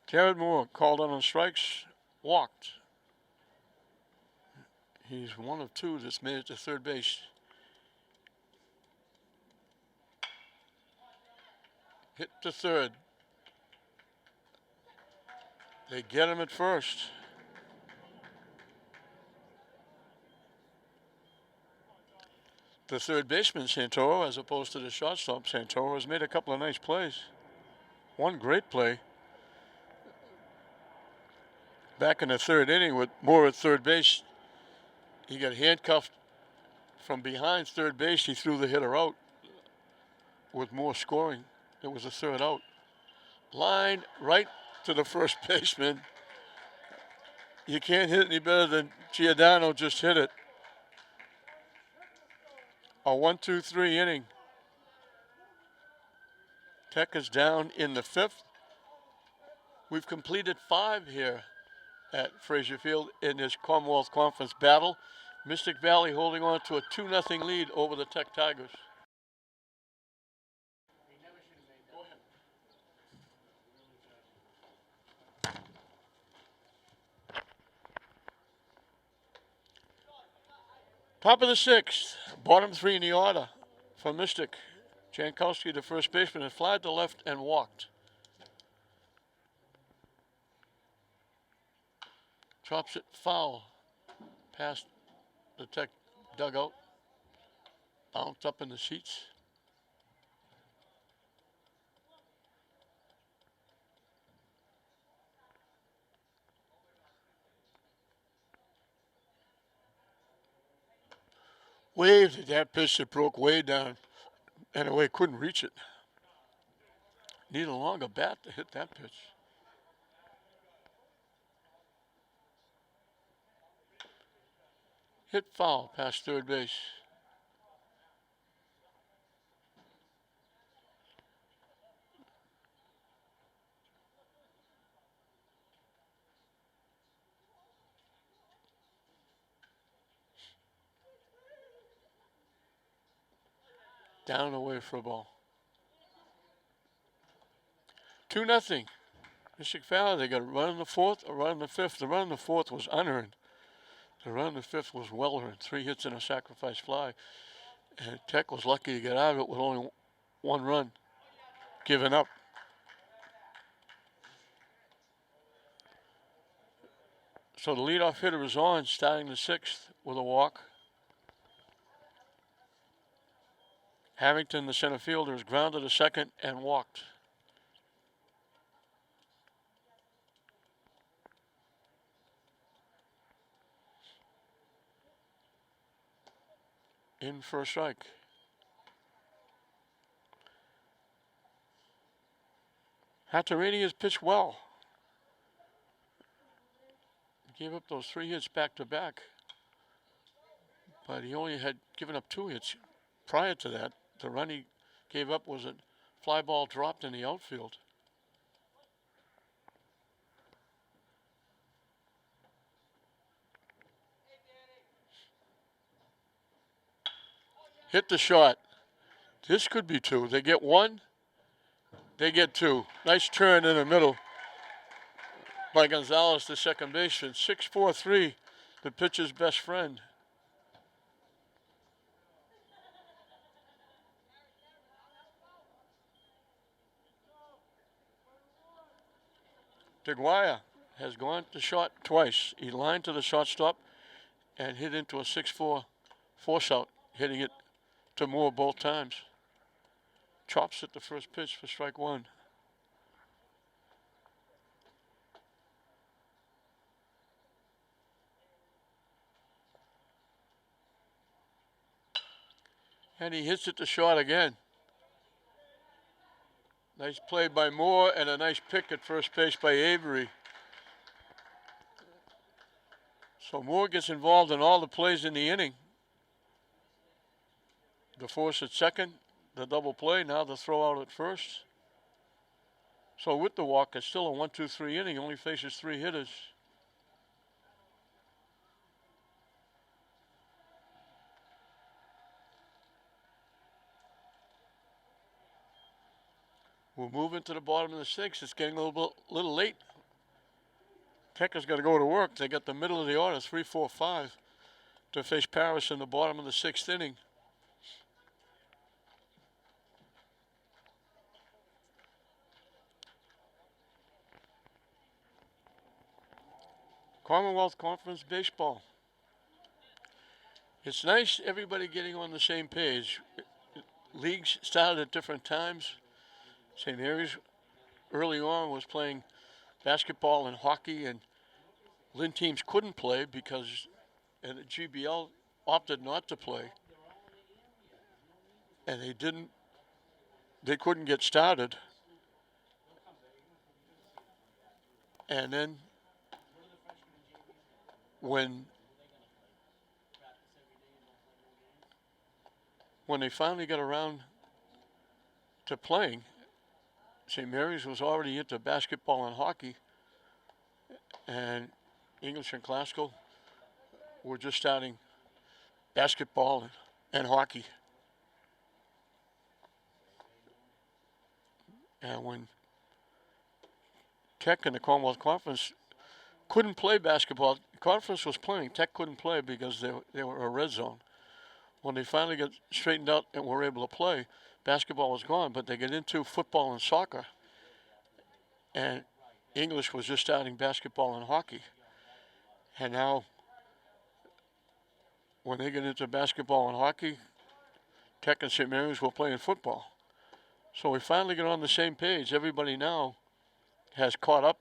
Jared Moore called on strikes, walked. He's one of 2 that's made it to third base. Hit to third. They get him at first. The third baseman, Santoro, as opposed to the shortstop, Santoro, has made a couple of nice plays. One great play back in the 3rd inning with Moore at third base. He got handcuffed from behind third base. He threw the hitter out with Moore scoring. It was a 3rd out. Line right to the first baseman. You can't hit any better than Giordano just hit it. A 1-2-3 inning. Tech is down in the 5th. We've completed 5 here at Frazier Field in this Commonwealth Conference battle. Mystic Valley holding on to a 2-0 lead over the Tech Tigers. Top of the 6th, bottom 3 in the order for Mystic. Jankowski, the first baseman, had flied to left and walked. Chops it foul past the Tech dugout. Bounced up in the seats. Waved at that pitch that broke way down. Anyway, couldn't reach it. Need a longer bat to hit that pitch. Hit foul past third base. Down and away for a ball. 2-0. Mystic Valley, they got a run in the 4th, a run in the 5th. The run in the 4th was unearned. The run in the 5th was well earned. 3 hits and a sacrifice fly. And Tech was lucky to get out of it with only 1 run given up. So the leadoff hitter is on, starting the 6th with a walk. Harrington, the center fielder, is grounded to second and walked. In for a strike. Hatterini has pitched well. He gave up those 3 hits back to back. But he only had given up 2 hits prior to that. The run he gave up was a fly ball dropped in the outfield. Hit the shot. This could be 2. They get 1. They get 2. Nice turn in the middle by Gonzalez, the second baseman. 6-4-3, the pitcher's best friend. DeGuaya has gone to shot twice. He lined to the shortstop and hit into a 6-4 force out, hitting it to Moore both times. Chops at the first pitch for strike 1. And he hits it to short again. Nice play by Moore and a nice pick at first base by Avery. So Moore gets involved in all the plays in the inning. The force at second, the double play, now the throw out at first. So with the walk, it's still a 1-2-3 inning. Only faces 3 hitters. We'll move into the bottom of the 6th. It's getting a little late. Tech has got to go to work. They got the middle of the order, 3-4-5, to face Paris in the bottom of the 6th inning. Commonwealth Conference Baseball. It's nice everybody getting on the same page. Leagues started at different times. St. Mary's early on was playing basketball and hockey, and Lynn teams couldn't play because and the GBL opted not to play. And they couldn't get started. And then when they finally got around to playing, St. Mary's was already into basketball and hockey, and English and Classical were just starting basketball and hockey. And when Tech and the Commonwealth Conference couldn't play basketball, the conference was playing, Tech couldn't play because they were a red zone. When they finally got straightened out and were able to play, basketball was gone, but they get into football and soccer. And English was just starting basketball and hockey. And now, when they get into basketball and hockey, Tech and St. Mary's were playing football. So we finally get on the same page. Everybody now has caught up.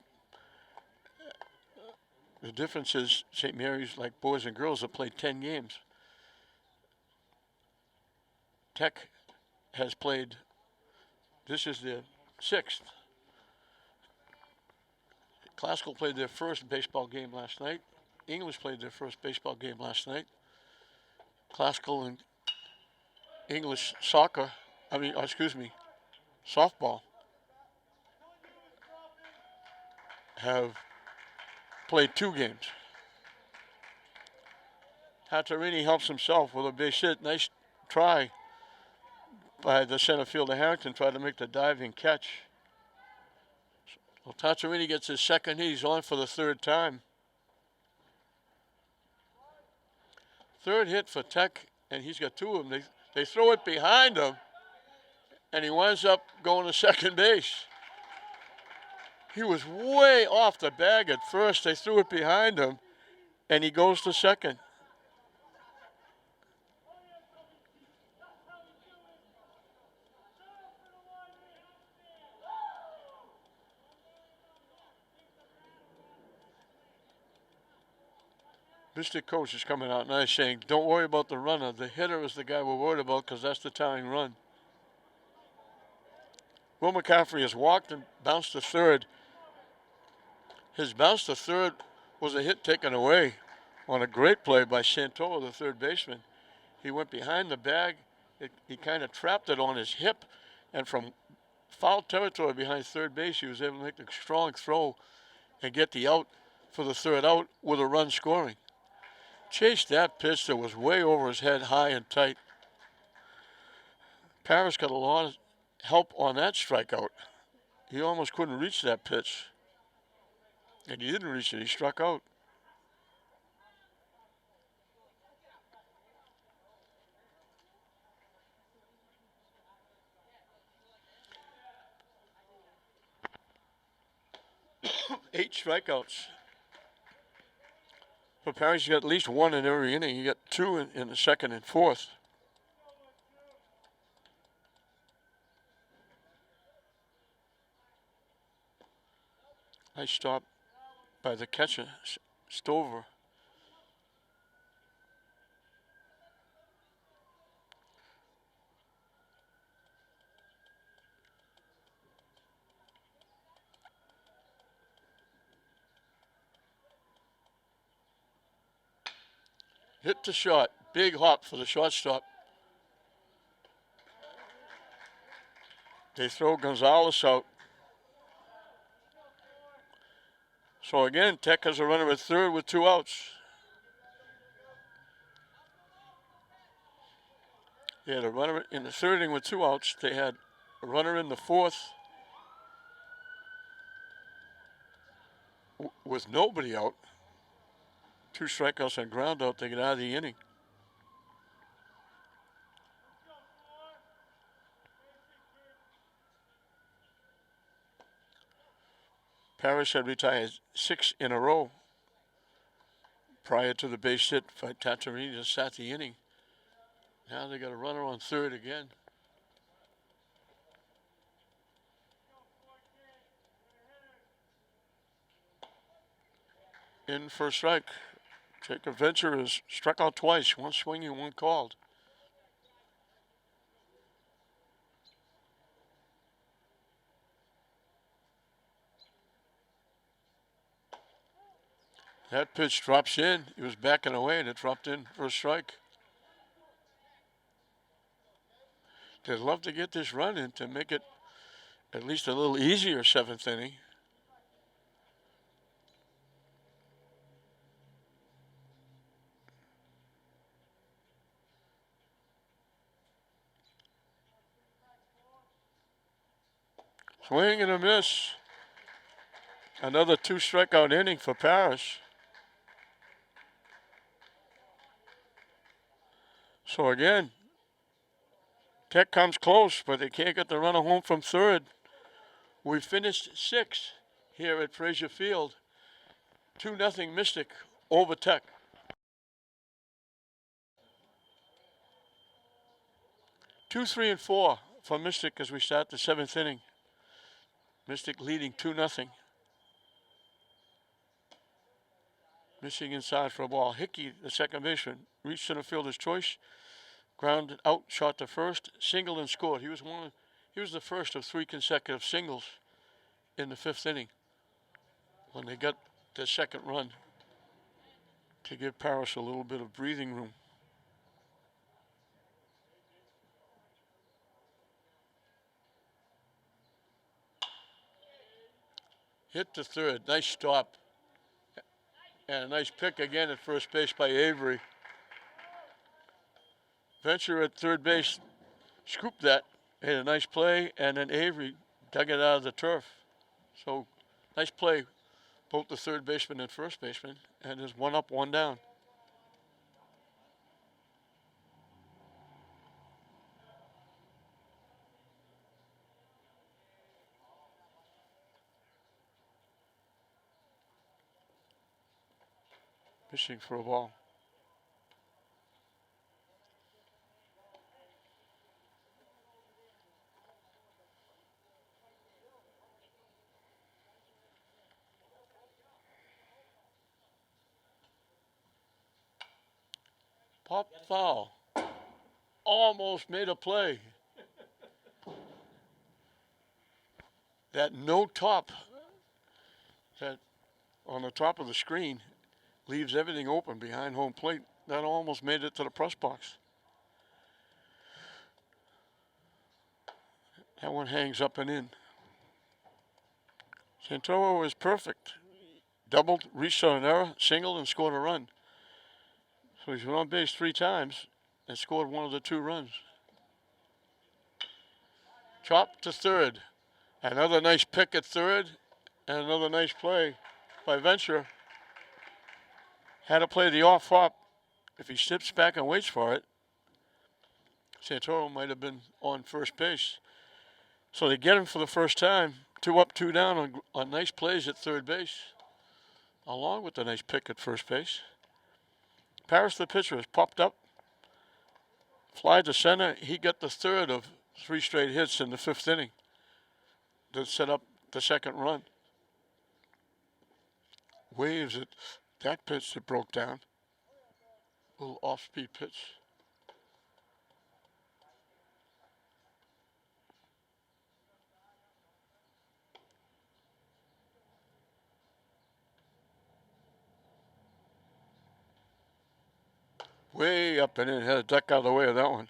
The difference is St. Mary's, like boys and girls, have played 10 games. Tech has played, this is their 6th. Classical played their first baseball game last night. English played their first baseball game last night. Classical and English softball, have played 2 games. Hatterini helps himself with a base hit. Nice try by the center fielder Harrington, tried to make the diving catch. Well, Tatsarini gets his second hit. He's on for the 3rd time. 3rd hit for Tech, and he's got 2 of them. They throw it behind him, and he winds up going to second base. He was way off the bag at first. They threw it behind him, and he goes to second. Mr. Coach is coming out nice saying, don't worry about the runner. The hitter is the guy we're worried about because that's the tying run. Will McCaffrey has walked and bounced to third. His bounce to third was a hit taken away on a great play by Santoro, the third baseman. He went behind the bag. He kind of trapped it on his hip, and from foul territory behind third base, he was able to make a strong throw and get the out for the third out with a run scoring. Chased that pitch that was way over his head, high and tight. Paris got a lot of help on that strikeout. He almost couldn't reach that pitch. And he didn't reach it. He struck out. Eight strikeouts. For Paris, he got at least one in every inning. He got two in the second and fourth. Nice stop by the catcher, Stover. Hit the shot. Big hop for the shortstop. They throw Gonzalez out. So again, Tech has a runner at third with two outs. They had a runner in the third inning with two outs. They had a runner in the fourth with nobody out. Two strikeouts on ground out. They get out of the inning. Paris had retired 6 in a row prior to the base hit by Tatterini to start the inning. Now they got a runner on third again. In for a strike. Jacob Venture has struck out twice, one swinging, one called. That pitch drops in. He was backing away and it dropped in for a strike. They'd love to get this run in to make it at least a little easier seventh inning. Swing and a miss. Another two strikeout inning for Paris. So again, Tech comes close, but they can't get the runner home from third. We finished 6 here at Frazier Field. 2-0 Mystic over Tech. 2, 3, and 4 for Mystic as we start the seventh inning. Mystic leading 2-0. Missing inside for a ball. Hickey, the second baseman, reached center fielder's choice. Grounded out, shot to first, singled and scored. He was the first of 3 consecutive singles in the fifth inning when they got the second run to give Paris a little bit of breathing room. Hit to third. Nice stop. And a nice pick again at first base by Avery. Venture at third base scooped that, made a nice play, and then Avery dug it out of the turf. So nice play, both the third baseman and first baseman, and there's one up, one down. Fishing for a ball. Pop foul. Almost made a play. that no top that on the top of the screen leaves everything open behind home plate. That almost made it to the press box. That one hangs up and in. Santoro is perfect. Doubled, reached on an error, singled, and scored a run. So he's been on base 3 times and scored one of the 2 runs. Chop to third. Another nice pick at third, and another nice play by Venture. Had to play the off hop. If he steps back and waits for it, Santoro might have been on first base. So they get him for the first time. 2 up, 2 down on nice plays at third base, along with the nice pick at first base. Paris, the pitcher, has popped up, fly to center. He got the third of 3 straight hits in the 5th inning to set up the second run. Waves at that pitch that broke down. A little off-speed pitch. Way up and in. Had a duck out of the way of that one.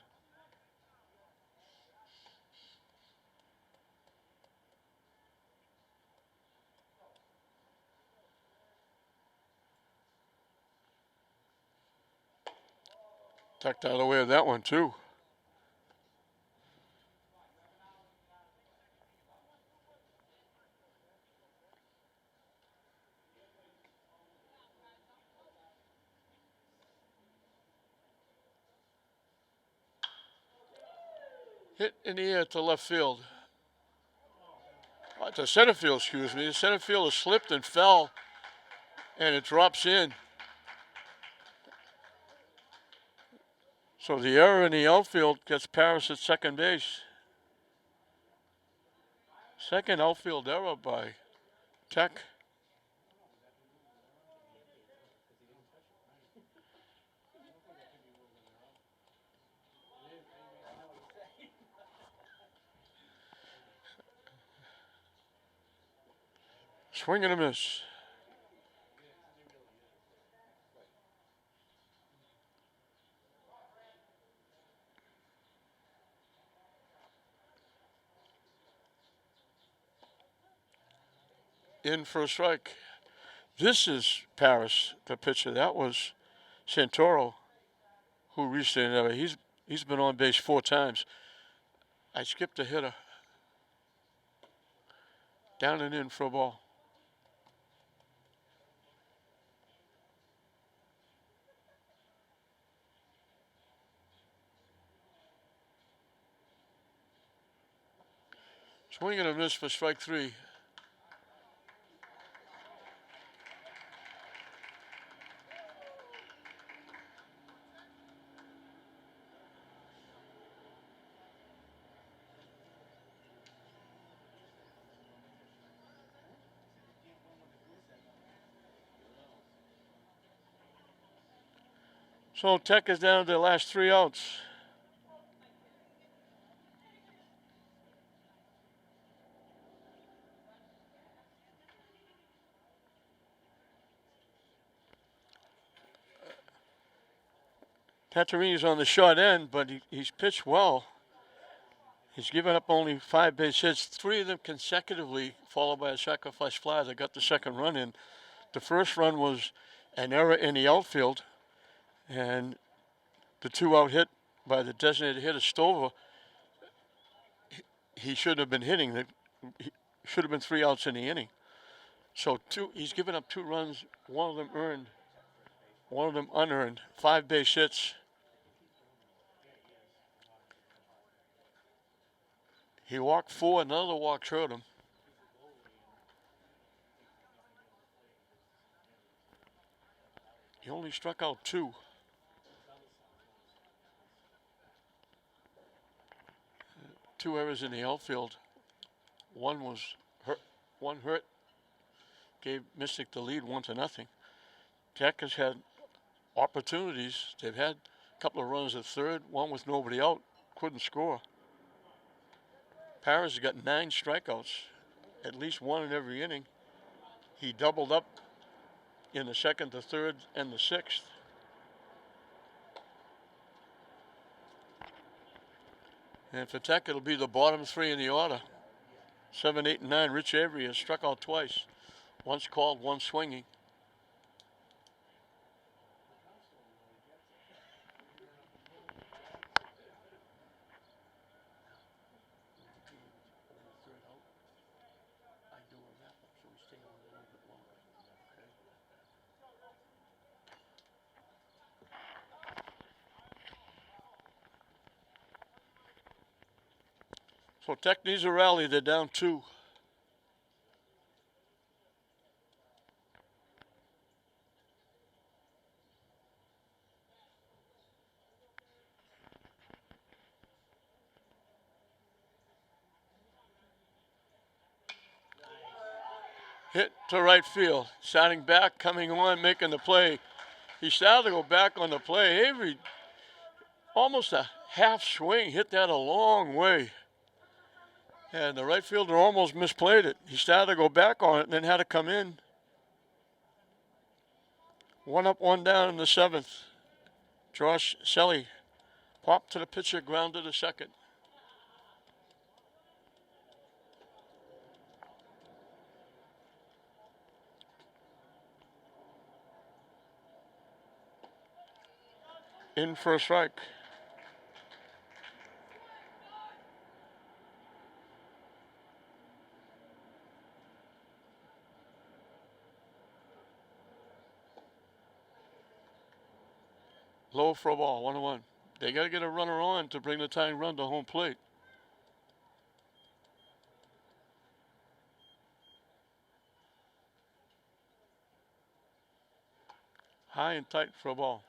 Ducked out of the way of that one, too. Hit in the air to left field. To center field, excuse me. The center fielder slipped and fell, and it drops in. So the error in the outfield gets Paris at second base. Second outfield error by Tech. Swing and a miss. In for a strike. This is Paris, the pitcher. That was Santoro, who reached an error. He's been on base 4 times. I skipped a hitter. Down and in for a ball. Swing and a miss for strike 3. So Tech is down to their last 3 outs. Tattarini's on the short end, but he's pitched well. He's given up only 5 base hits, 3 of them consecutively, followed by a sacrifice fly that got the second run in. The first run was an error in the outfield, and the 2-out hit by the designated hitter Stover. He shouldn't have been hitting. He should have been 3 outs in the inning. So he's given up 2 runs, 1 of them earned, 1 of them unearned, 5 base hits. He walked 4, another walk hurt him. He only struck out 2. Two errors in the outfield. One was hurt. One hurt. Gave Mystic the lead 1-0. Tech has had opportunities. They've had a couple of runs at third, one with nobody out. Couldn't score. Paris has got 9 strikeouts at least one in every inning. He doubled up in the second, the third, and the sixth. And for Tech, it'll be the bottom three in the order. 7, 8, and 9. Rich Avery has struck out twice. Once called, once swinging. So Tech needs a rally. They're down 2. Hit to right field. Standing back, coming on, making the play. He started to go back on the play. Avery, almost a half swing, hit that a long way. And the right fielder almost misplayed it. He started to go back on it and then had to come in. 1 up, 1 down in the 7th. Josh Selly popped to the pitcher, grounded to second. In for a strike. Low for a ball, 1-1. They got to get a runner on to bring the tying run to home plate. High and tight for a ball.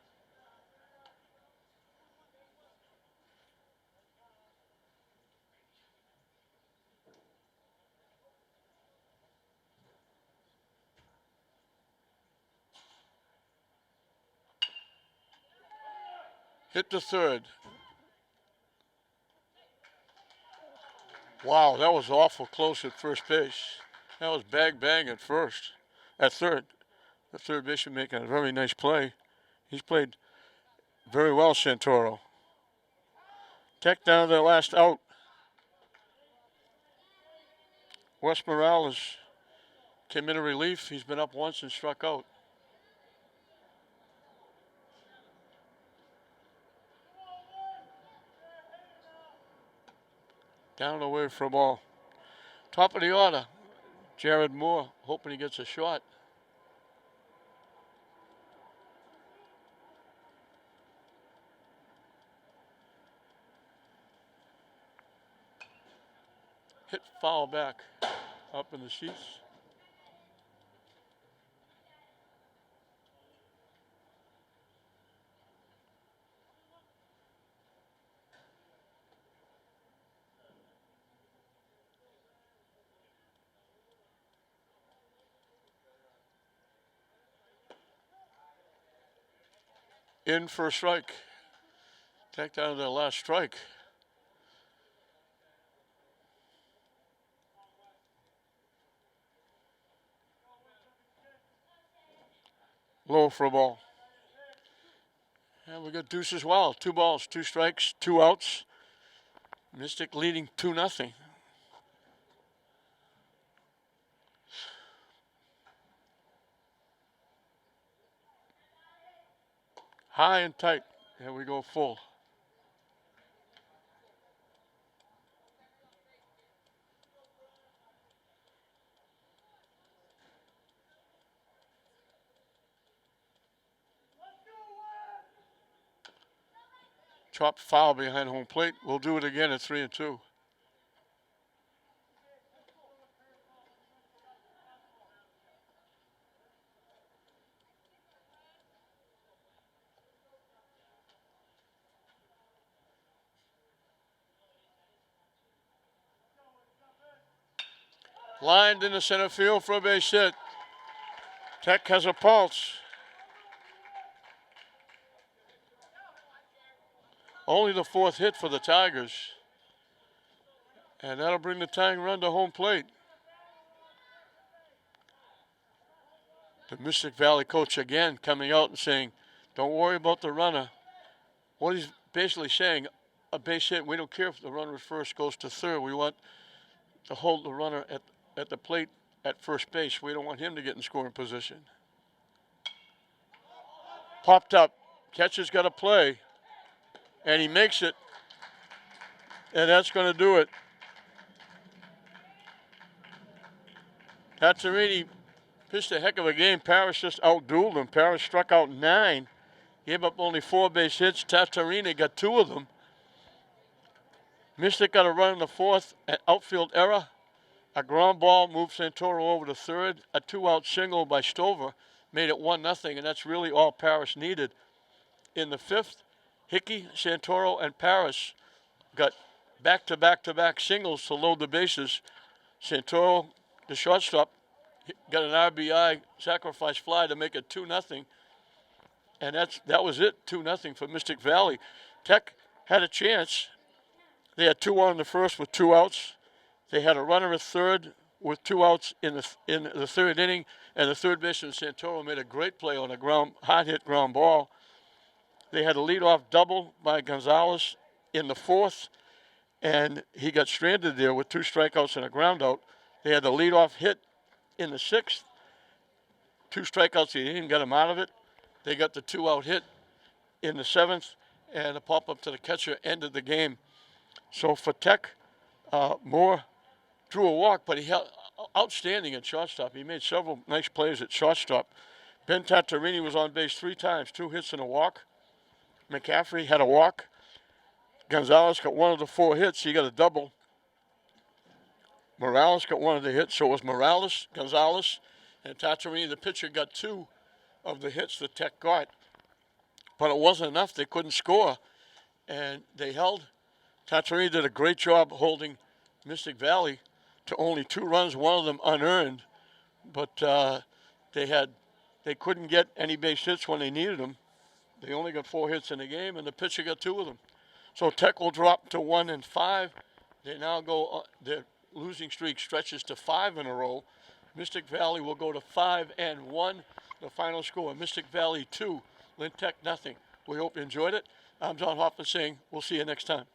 Hit to third. Wow, that was awful close at first base. That was bang at first. At third. The third baseman making a very nice play. He's played very well, Santoro. Tech down to their last out. Wes Morales came in relief. He's been up once and struck out. Down away for a ball. Top of the order. Jared Moore hoping he gets a shot. Hit foul back up in the seats. In for a strike. Tech down to their last strike. Low for a ball. And we got deuce as well. 2 balls, 2 strikes, 2 outs. Mystic leading 2-0. High and tight. Here we go full. Chopped foul behind home plate. We'll do it again at 3-2. Lined in the center field for a base hit. Tech has a pulse. Only the 4th hit for the Tigers. And that'll bring the tying run to home plate. The Mystic Valley coach again coming out and saying, don't worry about the runner. What he's basically saying, a base hit, we don't care if the runner at first goes to third. We want to hold the runner at the plate at first base. We don't want him to get in scoring position. Popped up. Catcher's got to play. And he makes it. And that's going to do it. Tatterini pitched a heck of a game. Parrish just outdueled him. Parrish struck out 9. Gave up only 4 base hits. Tatterini got 2 of them. Mystic got a run in the 4th. An outfield error. A ground ball moved Santoro over to third. A 2-out single by Stover made it 1-0, and that's really all Parrish needed. In the 5th, Hickey, Santoro, and Parrish got back-to-back-to-back singles to load the bases. Santoro, the shortstop, got an RBI sacrifice fly to make it 2-0. And that was it, 2-0 for Mystic Valley. Tech had a chance. They had 2 on in the first with 2 outs. They had a runner at third with 2 outs in the 3rd inning, and the third baseman Santoro made a great play on a hard-hit ground ball. They had a leadoff double by Gonzalez in the 4th, and he got stranded there with 2 strikeouts and a ground out. They had a leadoff hit in the 6th, 2 strikeouts. He didn't get him out of it. They got the 2-out hit in the 7th, and a pop-up to the catcher ended the game. So for Tech, Moore drew a walk, but he held outstanding at shortstop. He made several nice plays at shortstop. Ben Tatterini was on base 3 times, 2 hits and a walk. McCaffrey had a walk. Gonzalez got 1 of the 4 hits. He got a double. Morales got 1 of the hits, so it was Morales, Gonzalez, and Tatterini. The pitcher got 2 of the hits that Tech got, but it wasn't enough. They couldn't score, and they held. Tatterini did a great job holding Mystic Valley to only 2 runs, 1 of them unearned, but they couldn't get any base hits when they needed them. They only got 4 hits in the game, and the pitcher got 2 of them. So Tech will drop to 1-5. They now go. Their losing streak stretches to 5 in a row. Mystic Valley will go to 5-1. The final score: Mystic Valley 2, Lynn Tech 0. We hope you enjoyed it. I'm John Hoffman saying we'll see you next time.